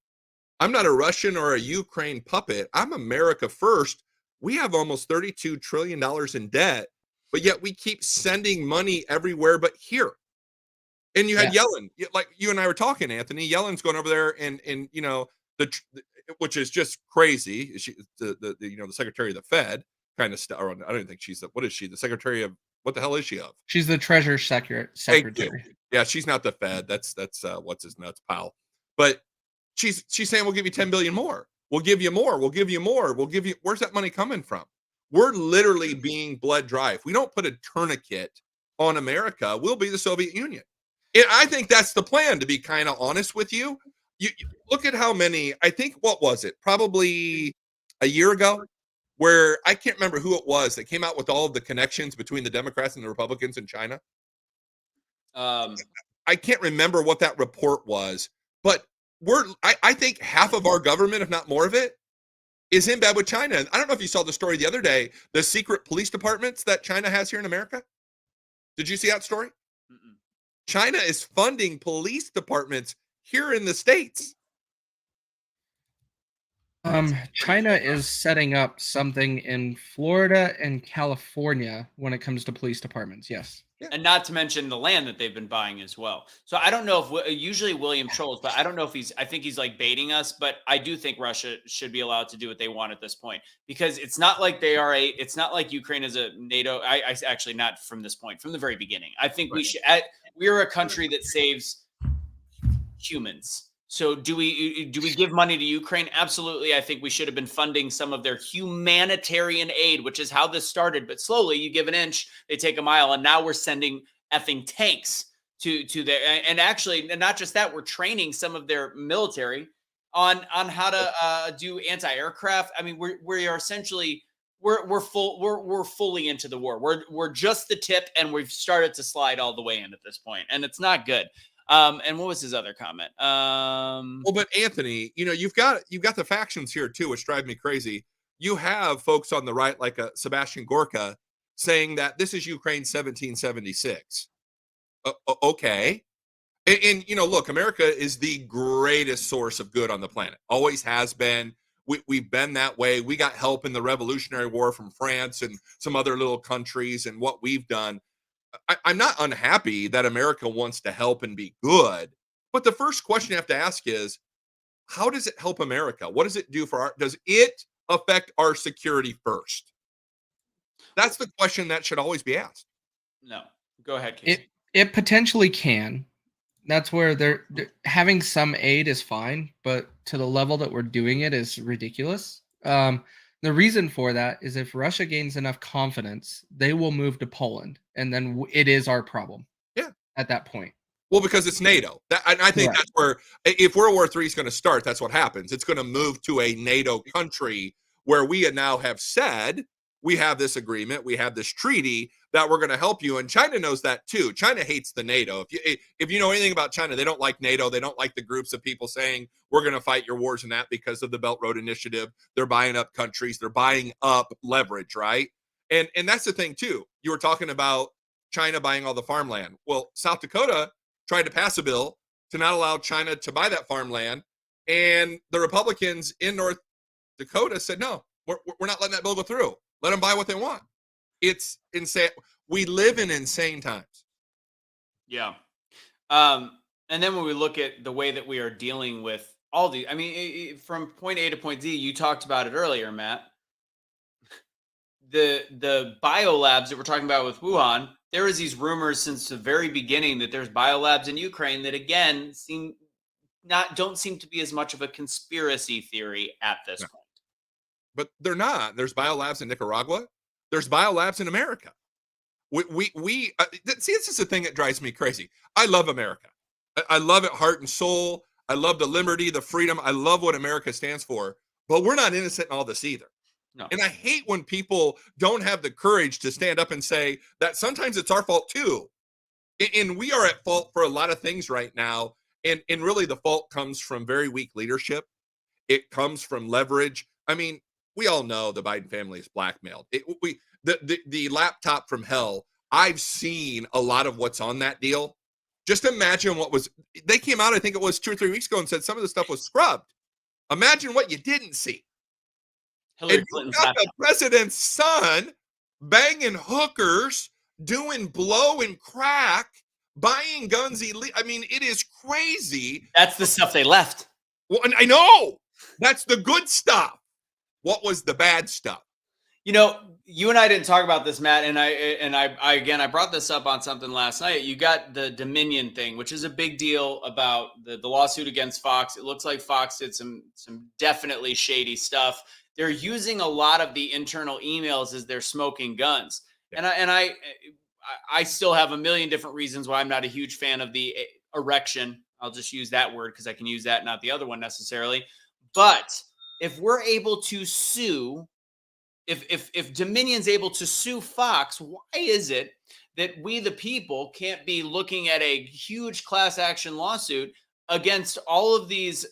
I'm not a Russian or a Ukraine puppet. I'm America first. We have almost $32 trillion in debt, but yet we keep sending money everywhere but here. And you had Yellen, like you and I were talking, Anthony. Yellen's going over there and which is just crazy. She, the Secretary of the Fed kind of stuff. I don't even think she's what is she? The Secretary of what the hell is she of? She's the Treasury Secretary. Yeah, she's not the Fed. That's what's his nuts, pal. But she's saying we'll give you 10 billion more. We'll give you more. We'll give you more. We'll give you. Where's that money coming from? We're literally being bled dry. If we don't put a tourniquet on America, we'll be the Soviet Union. And I think that's the plan, to be kind of honest with you. You look at how many, I think, what was it? Probably a year ago, where I can't remember who it was that came out with all of the connections between the Democrats and the Republicans in China. I can't remember what that report was, but I think half of our government, if not more of it, is in bed with China. I don't know if you saw the story the other day, the secret police departments that China has here in America. Did you see that story? Mm-mm. China is funding police departments here in the States. China is setting up something in Florida and California when it comes to police departments. Yes. Yeah. And not to mention the land that they've been buying as well. So I don't know if usually William trolls, but I don't know if I think he's like baiting us, but I do think Russia should be allowed to do what they want at this point, because it's not like it's not like Ukraine is a NATO. I actually, not from this point, from the very beginning. I think we're a country that saves humans. So do we give money to Ukraine? Absolutely. I think we should have been funding some of their humanitarian aid, which is how this started. But slowly, you give an inch, they take a mile, and now we're sending effing tanks to their. And actually, not just that, we're training some of their military on how to do anti-aircraft. I mean, we are essentially we're fully into the war. We're just the tip, and we've started to slide all the way in at this point, and it's not good. And what was his other comment? Well, but Anthony, you've got the factions here too, which drive me crazy. You have folks on the right, like Sebastian Gorka, saying that this is Ukraine 1776. Okay. And look, America is the greatest source of good on the planet. Always has been. We've been that way. We got help in the Revolutionary War from France and some other little countries, and what we've done. I'm not unhappy that America wants to help and be good, but the first question you have to ask is, how does it help America? What does it do for does it affect our security first? That's the question that should always be asked. No, go ahead, Casey. It potentially can. That's where they're having some aid is fine, but to the level that we're doing it is ridiculous. The reason for that is if Russia gains enough confidence, they will move to Poland, and then it is our problem. Yeah. At that point. Well, because it's NATO. I think that's where, if World War III is going to start, that's what happens. It's going to move to a NATO country where we now have said, we have this agreement, we have this treaty that we're going to help you. And China knows that too. China hates the NATO. If you know anything about China, they don't like NATO. They don't like the groups of people saying, we're going to fight your wars and that because of the Belt Road Initiative. They're buying up countries. They're buying up leverage, right? And that's the thing too. You were talking about China buying all the farmland. Well, South Dakota tried to pass a bill to not allow China to buy that farmland. And the Republicans in North Dakota said, no, we're not letting that bill go through. Let them buy what they want. It's insane. We live in insane times. Yeah. And then when we look at the way that we are dealing with all these, I mean, from point A to point Z, you talked about it earlier, Matt. The biolabs that we're talking about with Wuhan, there is these rumors since the very beginning that there's biolabs in Ukraine that, again, don't seem to be as much of a conspiracy theory at this point. But they're not. There's biolabs in Nicaragua. There's biolabs in America. See, this is the thing that drives me crazy. I love America. I love it heart and soul. I love the liberty, the freedom. I love what America stands for. But we're not innocent in all this either. No. And I hate when people don't have the courage to stand up and say that sometimes it's our fault too. And we are at fault for a lot of things right now. And really the fault comes from very weak leadership. It comes from leverage. I mean, we all know the Biden family is blackmailed. The laptop from hell, I've seen a lot of what's on that deal. Just imagine they came out, I think it was 2 or 3 weeks ago, and said some of the stuff was scrubbed. Imagine what you didn't see. Hillary and you got the president's son banging hookers, doing blow and crack, buying guns. I mean, it is crazy. That's the stuff they left. Well, and I know. That's the good stuff. What was the bad stuff? You and I didn't talk about this, Matt, and I brought this up on something last night. You got the Dominion thing, which is a big deal about the lawsuit against Fox. It looks like Fox did some definitely shady stuff. They're using a lot of the internal emails as they're smoking guns. Yeah. And I still have a million different reasons why I'm not a huge fan of the erection. I'll just use that word because I can use that, not the other one necessarily. But if we're able to sue, if Dominion's able to sue Fox, why is it that we, the people, can't be looking at a huge class action lawsuit against all of these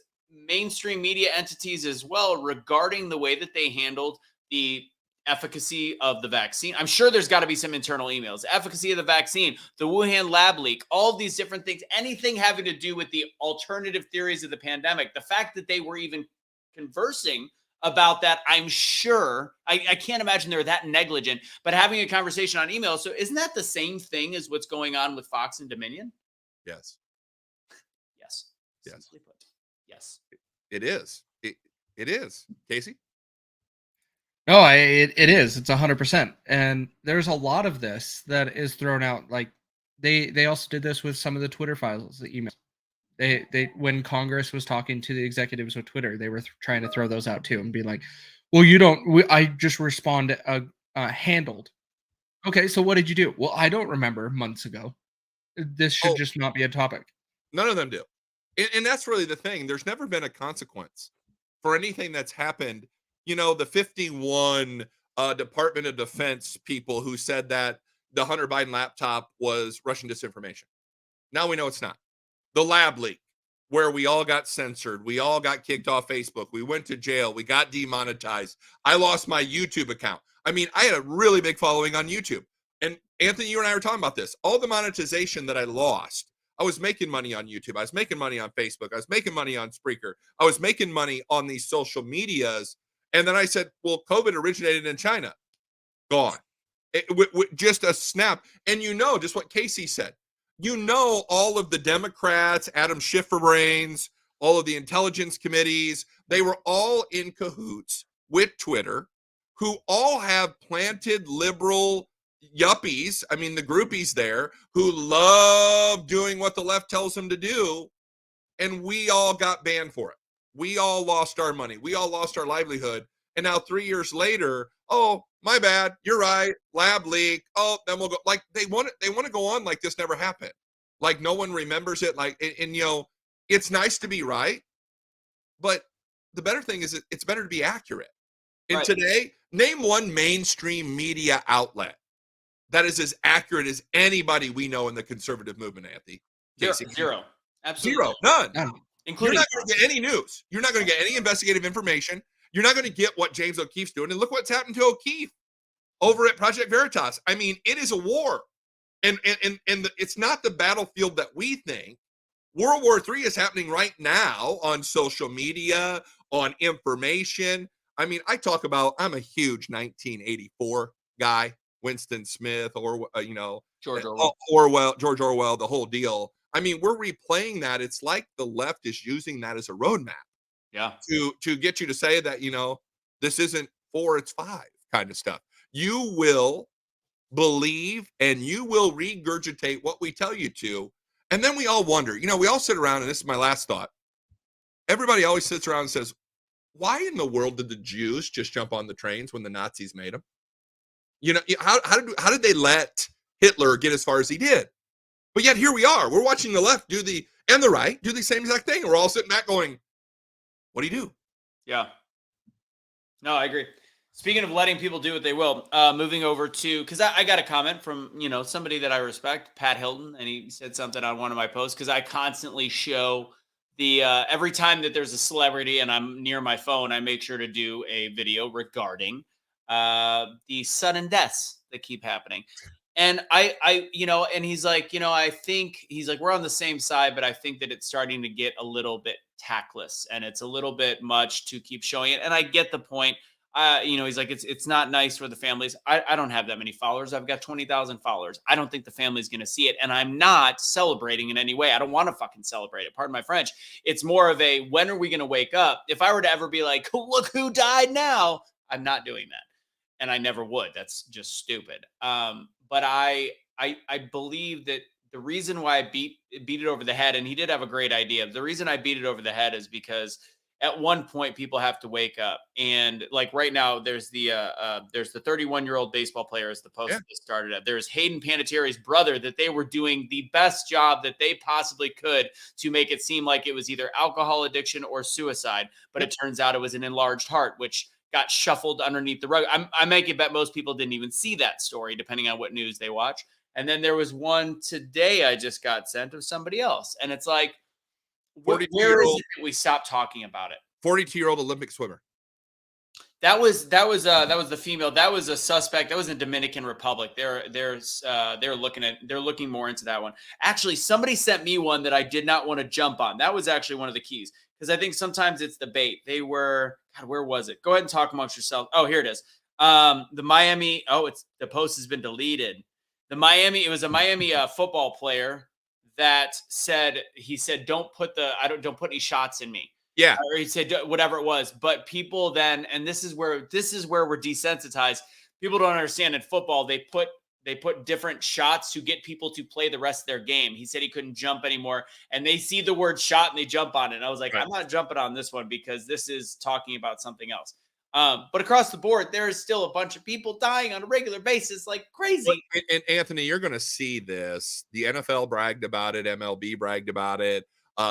mainstream media entities as well regarding the way that they handled the efficacy of the vaccine? I'm sure there's got to be some internal emails. Efficacy of the vaccine, the Wuhan lab leak, all of these different things, anything having to do with the alternative theories of the pandemic. The fact that they were even conversing about that. I'm sure I can't imagine they're that negligent, but having a conversation on email. So isn't that the same thing as what's going on with Fox and Dominion? Yes. Yes. Yes. Simply put. Yes. It is. It is. Casey? No, it is. It's 100%. And there's a lot of this that is thrown out. Like they also did this with some of the Twitter files, the emails. They when Congress was talking to the executives of Twitter, they were trying to throw those out too and be like, well, I just respond handled. Okay, so what did you do? Well, I don't remember months ago. This should just not be a topic. None of them do. And that's really the thing. There's never been a consequence for anything that's happened. You know, the 51 Department of Defense people who said that the Hunter Biden laptop was Russian disinformation. Now we know it's not. The lab leak, where we all got censored. We all got kicked off Facebook. We went to jail. We got demonetized. I lost my YouTube account. I mean, I had a really big following on YouTube. And Anthony, you and I were talking about this. All the monetization that I lost, I was making money on YouTube. I was making money on Facebook. I was making money on Spreaker. I was making money on these social medias. And then I said, well, COVID originated in China. Gone. Just a snap. And you know, just what Casey said. You know, all of the Democrats, Adam Schiffer brains, all of the intelligence committees, they were all in cahoots with Twitter, who all have planted liberal yuppies, I mean, the groupies there, who love doing what the left tells them to do. And we all got banned for it. We all lost our money. We all lost our livelihood. And now 3 years later, oh, my bad. You're right. Lab leak. Oh, then we'll go. Like they want to go on like this never happened. Like no one remembers it. Like, and you know, it's nice to be right, but the better thing is it's better to be accurate. And Right. Today, name one mainstream media outlet that is as accurate as anybody we know in the conservative movement, Anthony. Zero. Absolutely. Zero. None. None. Including You're not going to get any news. You're not going to get any investigative information. You're not going to get what James O'Keefe's doing. And look what's happened to O'Keefe over at Project Veritas. I mean, it is a war. And it's not the battlefield that we think. World War III is happening right now on social media, on information. I mean, I'm a huge 1984 guy, Winston Smith, or, George Orwell, the whole deal. I mean, we're replaying that. It's like the left is using that as a roadmap. Yeah. To get you to say that, this isn't 4, it's 5 kind of stuff. You will believe and you will regurgitate what we tell you to. And then we all wonder, we all sit around, and this is my last thought. Everybody always sits around and says, why in the world did the Jews just jump on the trains when the Nazis made them? How did they let Hitler get as far as he did? But yet here we are. We're watching the left and the right do the same exact thing. We're all sitting back going, what do you do? Yeah. No, I agree. Speaking of letting people do what they will, moving over to, because I got a comment from, somebody that I respect, Pat Hilton, and he said something on one of my posts, because I constantly show every time that there's a celebrity and I'm near my phone, I make sure to do a video regarding the sudden deaths that keep happening. And and he's like, I think he's like, we're on the same side, but I think that it's starting to get a little bit tactless and it's a little bit much to keep showing it. And I get the point. He's like, it's not nice for the families. I don't have that many followers. I've got 20,000 followers. I don't think the family's going to see it. And I'm not celebrating in any way. I don't want to fucking celebrate it. Pardon my French. It's more of a, when are we going to wake up? If I were to ever be like, look who died now, I'm not doing that. And I never would. That's just stupid. But I believe that the reason why I beat it over the head, and he did have a great idea. The reason I beat it over the head is because at one point people have to wake up. And like right now, there's the 31-year-old baseball player as the post that started at. There's Hayden Panettiere's brother, that they were doing the best job that they possibly could to make it seem like it was either alcohol addiction or suicide. But it turns out it was an enlarged heart, which got shuffled underneath the rug. I make it bet most people didn't even see that story, depending on what news they watch. And then there was one today I just got sent of somebody else. And it's like, where is it that we stop talking about it? 42-year-old Olympic swimmer. That was the female. That was a suspect. That was in Dominican Republic. They're looking more into that one. Actually, somebody sent me one that I did not want to jump on. That was actually one of the keys. because I think sometimes it's the bait. They were, God, where was it? Go ahead and talk amongst yourself. Oh, here it is. The Miami. Oh, the post has been deleted. It was a Miami football player that said, don't put any shots in me. Yeah. Or he said whatever it was. But people then, and this is where we're desensitized. People don't understand in football, they put different shots to get people to play the rest of their game. He said he couldn't jump anymore, and they see the word shot and they jump on it. And I was like, I'm not jumping on this one because this is talking about something else. But across the board, there is still a bunch of people dying on a regular basis like crazy. And Anthony, you're going to see this. The NFL bragged about it. MLB bragged about it.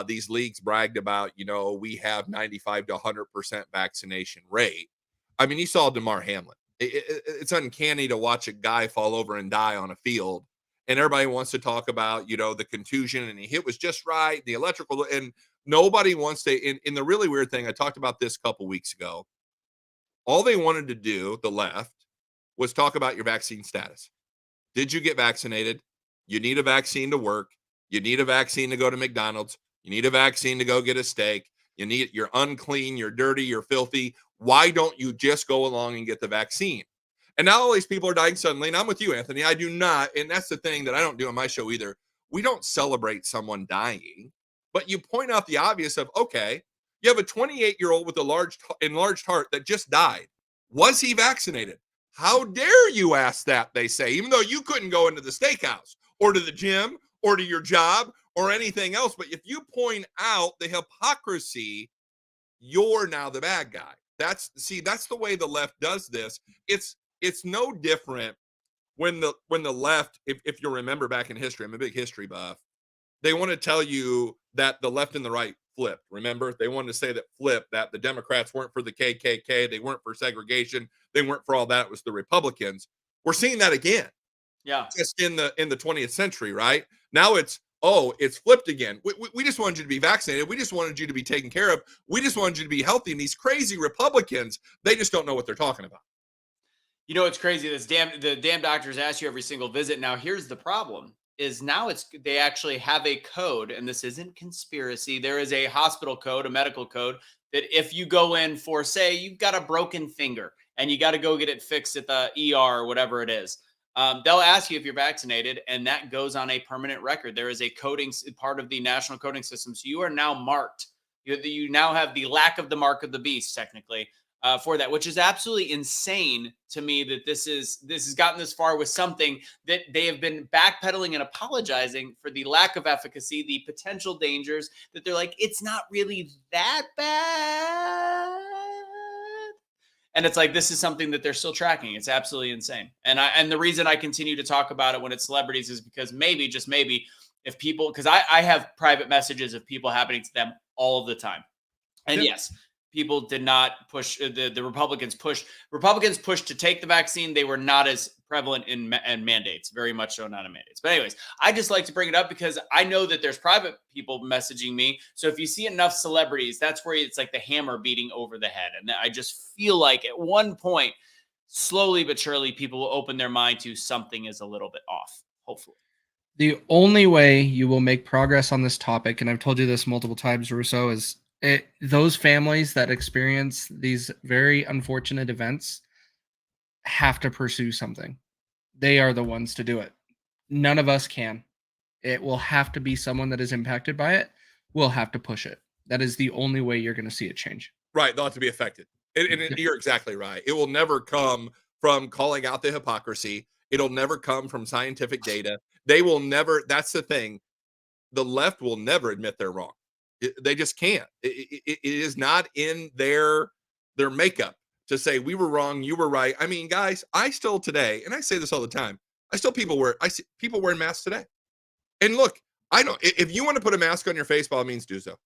These leagues bragged about, we have 95 to 100% vaccination rate. I mean, you saw DeMar Hamlin. It's uncanny to watch a guy fall over and die on a field. And everybody wants to talk about, the contusion and the hit was just right, the electrical, and nobody wants to. In the really weird thing, I talked about this a couple weeks ago. All they wanted to do, the left, was talk about your vaccine status. Did you get vaccinated? You need a vaccine to work. You need a vaccine to go to McDonald's. You need a vaccine to go get a steak. You're unclean, you're dirty, you're filthy. Why don't you just go along and get the vaccine? And now all these people are dying suddenly. And I'm with you, Anthony. I do not. And that's the thing that I don't do on my show either. We don't celebrate someone dying, but you point out the obvious of, okay, you have a 28-year-old with a enlarged heart that just died. Was he vaccinated? How dare you ask that, they say, even though you couldn't go into the steakhouse or to the gym or to your job or anything else. But if you point out the hypocrisy, you're now the bad guy. That's the way the left does this. It's no different when the left, if you remember back in history, I'm a big history buff, they want to tell you that the left and the right flipped. Remember, they wanted to say that the Democrats weren't for the KKK, they weren't for segregation, they weren't for all that. It was the Republicans. We're seeing that again. Yeah, just in the 20th century, right? Now it's flipped again. We just wanted you to be vaccinated. We just wanted you to be taken care of. We just wanted you to be healthy. And these crazy Republicans, they just don't know what they're talking about. It's crazy. The damn doctors ask you every single visit. Now, here's the problem. Is now they actually have a code, and this isn't conspiracy. There is a hospital code, a medical code, that if you go in for, say, you've got a broken finger and you got to go get it fixed at the ER or whatever it is, they'll ask you if you're vaccinated, and that goes on a permanent record. There is a coding part of the national coding system. So you are now marked. You now have the lack of the mark of the beast, technically. For that, which is absolutely insane to me that this has gotten this far with something that they have been backpedaling and apologizing for the lack of efficacy, the potential dangers, that they're like, it's not really that bad. And it's like, this is something that they're still tracking. It's absolutely insane. And the reason I continue to talk about it when it's celebrities is because maybe, just maybe, if people, because I have private messages of people happening to them all of the time. And yes, people did not push the Republicans pushed to take the vaccine. They were not as prevalent in mandates, very much so not in mandates. But anyways, I just like to bring it up because I know that there's private people messaging me. So if you see enough celebrities, that's where it's like the hammer beating over the head. And I just feel like at one point, slowly but surely, people will open their mind to something is a little bit off, hopefully. The only way you will make progress on this topic, and I've told you this multiple times, Russo, is those families that experience these very unfortunate events have to pursue something. They are the ones to do it. None of us can. It will have to be someone that is impacted by it. We'll have to push it. That is the only way you're going to see it change. Right. They'll have to be affected. And you're exactly right. It will never come from calling out the hypocrisy. It'll never come from scientific data. They will never. That's the thing. The left will never admit they're wrong. They just can't. It is not in their makeup to say we were wrong, you were right. I mean, guys, I still today, and I say this all the time, I see people wearing masks today. And look, I know if you want to put a mask on your face, by all means do so.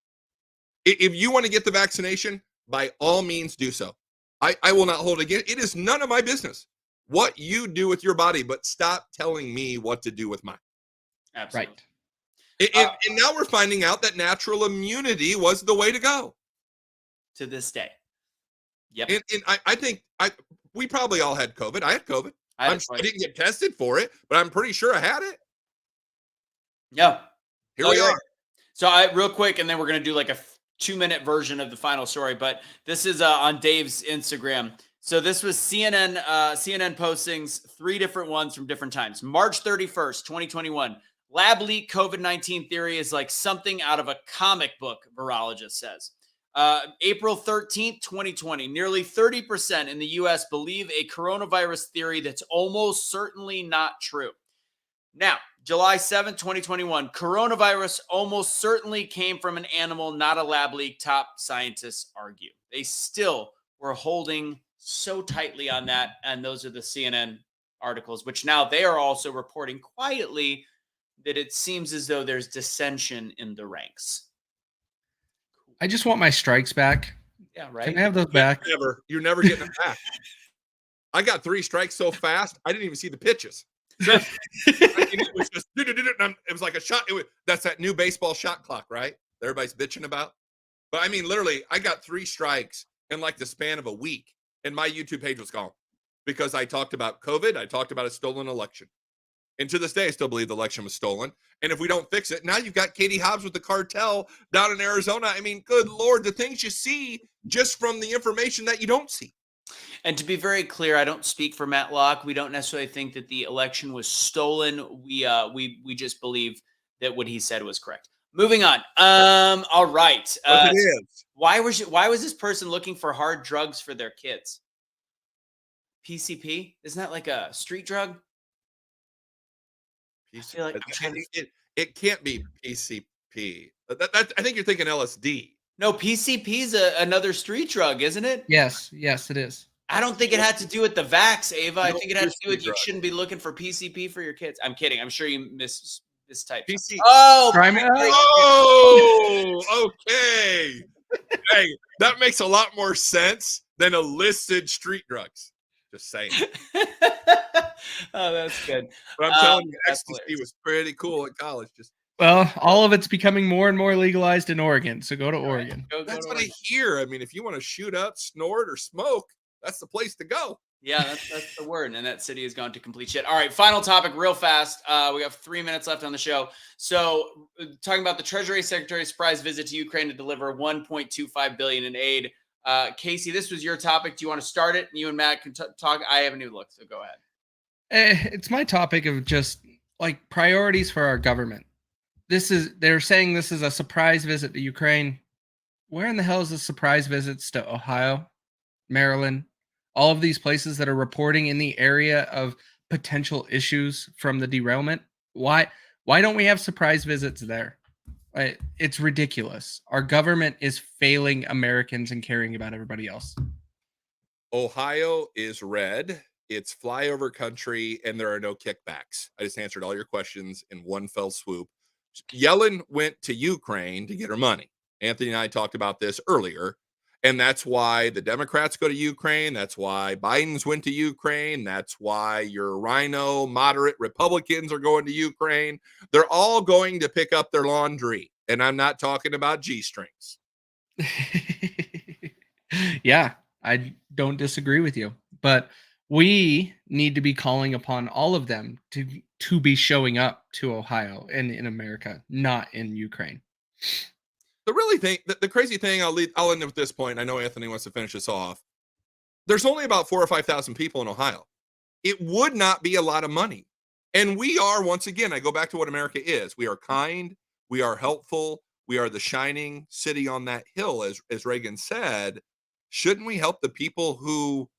If you want to get the vaccination, by all means do so. I will not hold it again. It is none of my business what you do with your body, but stop telling me what to do with mine. Absolutely. Right. And now we're finding out that natural immunity was the way to go. To this day. Yep. And I think we probably all had COVID. I had COVID. I didn't get tested for it, but I'm pretty sure I had it. Yeah. Here we are. So real quick, and then we're going to do like a 2-minute version of the final story, but this is on Dave's Instagram. So this was CNN postings, 3 different ones from different times. March 31st, 2021. Lab leak COVID-19 theory is like something out of a comic book, virologist says. April 13th, 2020. Nearly 30% in the U.S. believe a coronavirus theory that's almost certainly not true. Now, July 7th, 2021. Coronavirus almost certainly came from an animal, not a lab leak, top scientists argue. They still were holding so tightly on that, and those are the CNN articles, which now they are also reporting quietly that it seems as though there's dissension in the ranks. I just want my strikes back. Yeah, right. Can I have those back? You're never getting them back. I got 3 strikes so fast, I didn't even see the pitches. I mean, it was just, it was like a shot. That's that new baseball shot clock, right? That everybody's bitching about. But I mean, literally, I got 3 strikes in like the span of a week, and my YouTube page was gone because I talked about COVID. I talked about a stolen election. And to this day, I still believe the election was stolen. And if we don't fix it, now you've got Katie Hobbs with the cartel down in Arizona. I mean, good Lord, the things you see just from the information that you don't see. And to be very clear, I don't speak for Matt Locke. We don't necessarily think that the election was stolen. We just believe that what he said was correct. Moving on. All right. But it is. Why was this person looking for hard drugs for their kids? PCP? Isn't that like a street drug? It can't be PCP. I think you're thinking LSD. No, PCP is another street drug, isn't it? Yes, it is. I don't think it had to do with the vax, Ava. I think it had to do with you drug. shouldn't be looking for PCP for your kids. I'm kidding. I'm sure you mistyped. PC. Oh, Oh, okay. Hey, that makes a lot more sense than illicit street drugs. Just saying. Oh, that's good. But I'm telling you, that's ecstasy hilarious. was pretty cool at college. Well, all of it's becoming more and more legalized in Oregon, so go to Oregon. That's to what Oregon. I hear. I mean, if you want to shoot up, snort, or smoke, that's the place to go. Yeah, that's the word. And that city has gone to complete shit. All right, final topic real fast. We have 3 minutes left on the show. So talking about the Treasury Secretary surprise visit to Ukraine to deliver $1.25 billion in aid. Casey, this was your topic. Do you want to start it? You and Matt can talk. I have a new look, so go ahead. It's my topic of just like priorities for our government. They're saying this is a surprise visit to Ukraine. Where in the hell is the surprise visits to Ohio, Maryland, all of these places that are reporting in the area of potential issues from the derailment? Why don't we have surprise visits there? It's ridiculous. Our government is failing Americans and caring about everybody else. Ohio is red. It's flyover country, and there are no kickbacks. I just answered all your questions in one fell swoop. Yellen went to Ukraine to get her money. Anthony and I talked about this earlier, and that's why the Democrats go to Ukraine. That's why Biden's went to Ukraine. That's why your rhino moderate Republicans are going to Ukraine. They're all going to pick up their laundry, and I'm not talking about G-strings. Yeah, I don't disagree with you, but we need to be calling upon all of them to be showing up to Ohio and in America, not in Ukraine. The crazy thing, I'll end with this point. I know Anthony wants to finish this off. There's only about 4,000 or 5,000 people in Ohio. It would not be a lot of money. And we are, once again, I go back to what America is. We are kind. We are helpful. We are the shining city on that hill, as Reagan said. Shouldn't we help the people who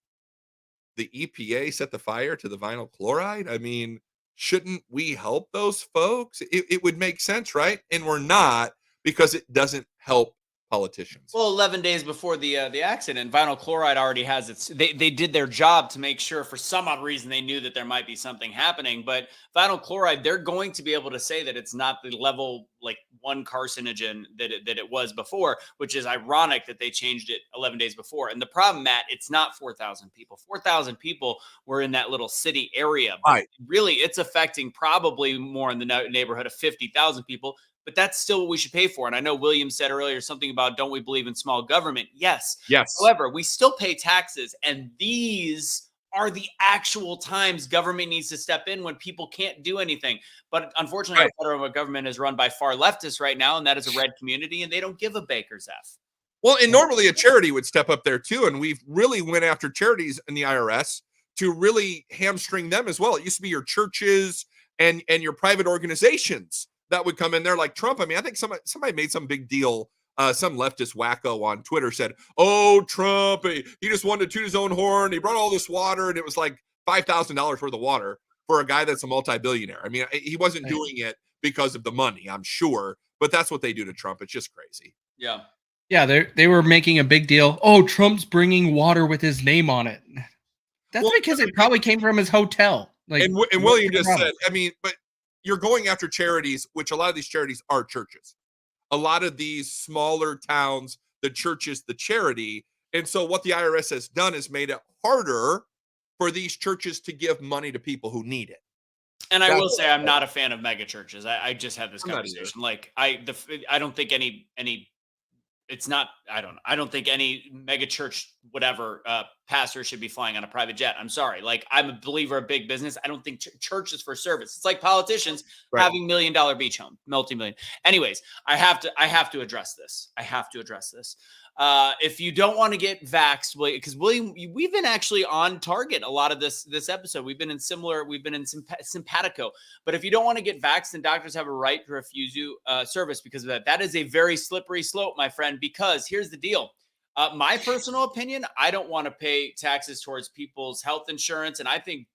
the EPA set the fire to the vinyl chloride? I mean, shouldn't we help those folks? It would make sense, right? And we're not, because it doesn't help politicians. Well, 11 days before the accident, vinyl chloride already has its. They did their job to make sure, for some odd reason, they knew that there might be something happening. But vinyl chloride, they're going to be able to say that it's not the level like 1 carcinogen that it was before, which is ironic that they changed it 11 days before. And the problem, Matt, it's not 4,000 people. 4,000 people were in that little city area. But right. Really, it's affecting probably more in the neighborhood of 50,000 people. But that's still what we should pay for. And I know William said earlier something about, don't we believe in small government? Yes. Yes. However, we still pay taxes, and these are the actual times government needs to step in when people can't do anything. But unfortunately, our federal government is run by far leftists right now, and that is a red community, and they don't give a baker's F. Well, and normally a charity would step up there too, and we've really went after charities in the IRS to really hamstring them as well. It used to be your churches and your private organizations that would come in there, like Trump. I mean, I think somebody made some big deal. Some leftist wacko on Twitter said, "Oh, Trump, he just wanted to toot his own horn. He brought all this water, and it was like $5,000 worth of water for a guy that's a multi-billionaire." I mean, he wasn't doing it because of the money, I'm sure, but that's what they do to Trump. It's just crazy. Yeah. Yeah, they were making a big deal. Oh, Trump's bringing water with his name on it. That's because it probably came from his hotel. Like, and William just said, I mean, but you're going after charities, which a lot of these charities are churches. A lot of these smaller towns, the church is the charity. And so what the IRS has done is made it harder for these churches to give money to people who need it. And I will say I'm not a fan of mega churches. I just had this conversation. Like I don't think any it's not, I don't think any mega church, whatever, pastor should be flying on a private jet. I'm sorry. Like, I'm a believer of big business. I don't think church is for service. It's like politicians having $1 million beach home, multi-million. Anyways, I have to address this. If you don't want to get vaxxed, because William, we've been actually on target a lot of this episode. We've been in simpatico. But if you don't want to get vaxxed, then doctors have a right to refuse you service because of that. That is a very slippery slope, my friend, because here's the deal. My personal opinion, I don't want to pay taxes towards people's health insurance. And I think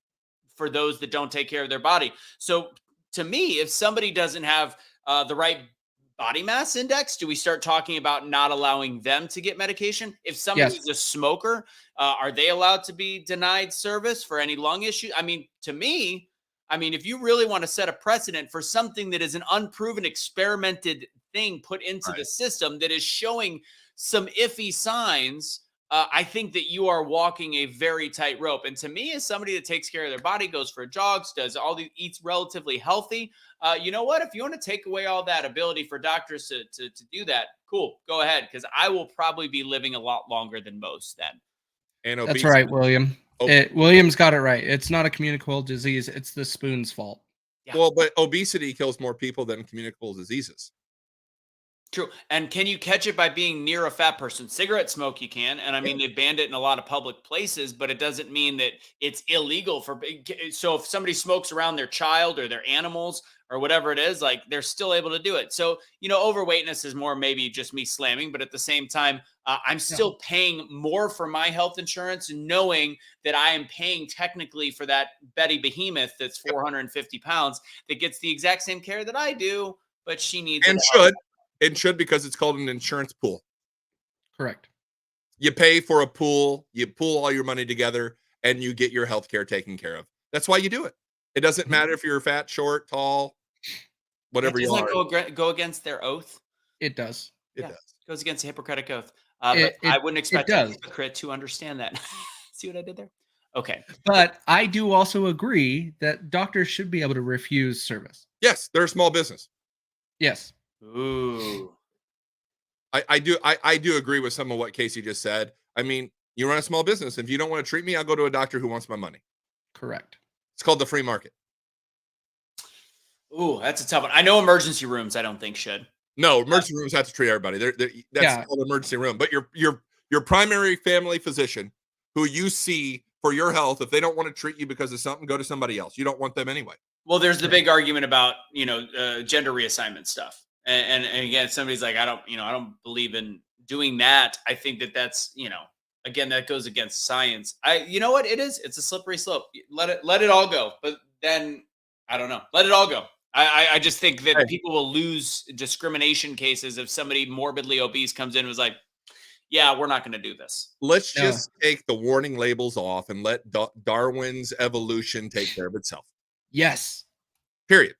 for those that don't take care of their body. So to me, if somebody doesn't have the right body mass index, do we start talking about not allowing them to get medication? If somebody's a smoker, are they allowed to be denied service for any lung issue? I mean, to me, if you really want to set a precedent for something that is an unproven, experimented thing put into the system that is showing some iffy signs, I think that you are walking a very tight rope. And to me, as somebody that takes care of their body, goes for jogs, does all the eats relatively healthy, you know what? If you want to take away all that ability for doctors to do that, cool, go ahead, because I will probably be living a lot longer than most then. And that's right, William. William's got it right. It's not a communicable disease. It's the spoon's fault. Yeah. Well, but obesity kills more people than communicable diseases. True. And can you catch it by being near a fat person? Cigarette smoke, you can. And I mean, they banned it in a lot of public places, but it doesn't mean that it's illegal so if somebody smokes around their child or their animals or whatever it is, like, they're still able to do it. So, overweightness is more maybe just me slamming, but at the same time, I'm still paying more for my health insurance, knowing that I am paying technically for that Betty Behemoth that's 450 pounds that gets the exact same care that I do, but she needs and should because it's called an insurance pool. Correct. You pay for a pool, you pool all your money together, and you get your health care taken care of. That's why you do it. It doesn't matter if you're fat, short, tall, whatever you are. Doesn't that go against their oath? It does. It does. It goes against the Hippocratic oath. But I wouldn't expect a hypocrite to understand that. See what I did there? Okay. But I do also agree that doctors should be able to refuse service. Yes, they're a small business. Yes. Ooh. I do agree with some of what Casey just said. I mean, you run a small business. If you don't want to treat me, I'll go to a doctor who wants my money. Correct. It's called the free market. Ooh, that's a tough one. I know emergency rooms, I don't think should. No, emergency rooms have to treat everybody. That's called an emergency room. But your primary family physician who you see for your health, if they don't want to treat you because of something, go to somebody else. You don't want them anyway. Well, there's the big argument about, gender reassignment stuff. And again, somebody's like, I don't believe in doing that. I think that's, again, that goes against science. You know what it is? It's a slippery slope. Let it all go. But then I don't know. Let it all go. I just think that people will lose discrimination cases if somebody morbidly obese comes in and was like, yeah, we're not going to do this. Let's just take the warning labels off and let Darwin's evolution take care of itself. Yes. Period.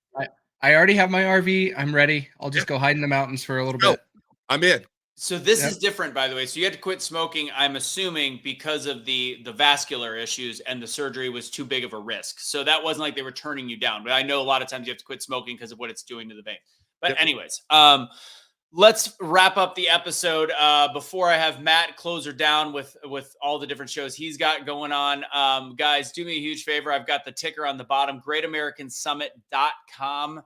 I already have my RV. I'm ready. I'll just go hide in the mountains for a little bit. I'm in. So this is different, by the way. So you had to quit smoking, I'm assuming, because of the vascular issues, and the surgery was too big of a risk. So that wasn't like they were turning you down. But I know a lot of times you have to quit smoking because of what it's doing to the vein. But anyways, let's wrap up the episode before I have Matt close her down with all the different shows he's got going on. Guys, do me a huge favor. I've got the ticker on the bottom, greatamericansummit.com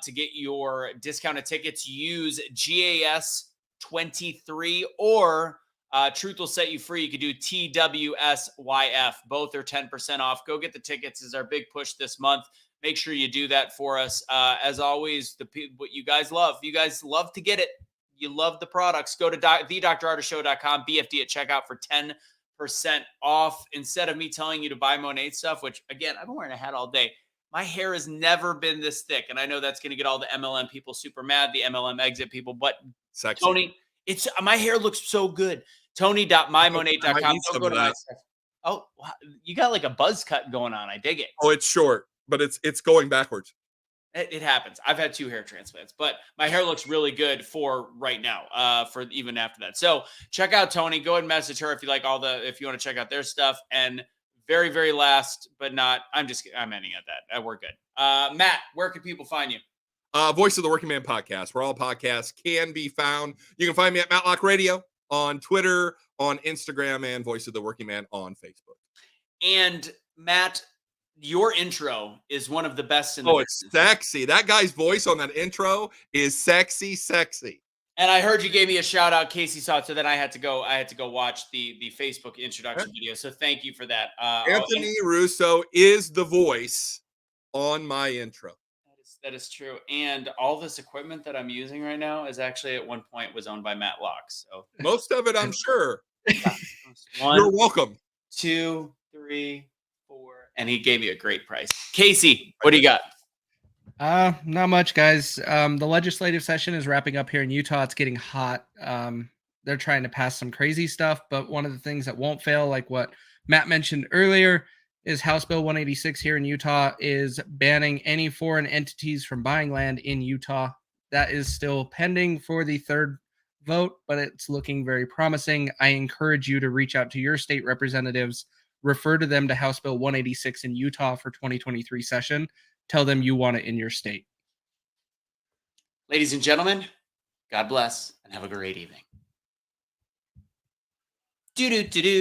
to get your discounted tickets. Use GAS23 or Truth will set you free. You could do TWSYF. Both are 10% off. Go get the tickets. This is our big push this month. Make sure you do that for us. As always, what you guys love. You guys love to get it. You love the products. Go to thedrartisshow.com, BFD at checkout for 10% off. Instead of me telling you to buy MONAT stuff, which, again, I've been wearing a hat all day. My hair has never been this thick, and I know that's going to get all the MLM people super mad, the MLM exit people, but Sexy. Tony, my hair looks so good. Tony.mymonate.com. Don't go to my stuff. Oh, wow. You got like a buzz cut going on. I dig it. Oh, it's short, but it's going backwards. It happens. I've had 2 hair transplants, but my hair looks really good for right now, for even after that. So check out Tony. Go ahead and message her if you like if you want to check out their stuff. And very, very last, but not, I'm ending at that. We're good. Matt, where can people find you? Voice of the Working Man podcast, where all podcasts can be found. You can find me at Matlock Radio on Twitter, on Instagram, and Voice of the Working Man on Facebook. And Matt, your intro is one of the best in the business. It's sexy. That guy's voice on that intro is sexy. And I heard you gave me a shout out. Casey saw it, so then I had to go watch the Facebook introduction video. So thank you for that. Anthony Russo is the voice on my intro. That is true. And all this equipment that I'm using right now is actually at one point was owned by Matt Locks. So most of it, I'm sure. Yeah. You're welcome. 2, 3, 4, and he gave me a great price. Casey, what do you got? Not much, guys. The legislative session is wrapping up here in Utah. It's getting hot. They're trying to pass some crazy stuff, but one of the things that won't fail, like what Matt mentioned earlier, is House Bill 186 here in Utah is banning any foreign entities from buying land in Utah. That is still pending for the 3rd vote, but it's looking very promising. I encourage you to reach out to your state representatives, refer to them to House Bill 186 in Utah for 2023 session. Tell them you want it in your state. Ladies and gentlemen, God bless and have a great evening. Do-do-do-do.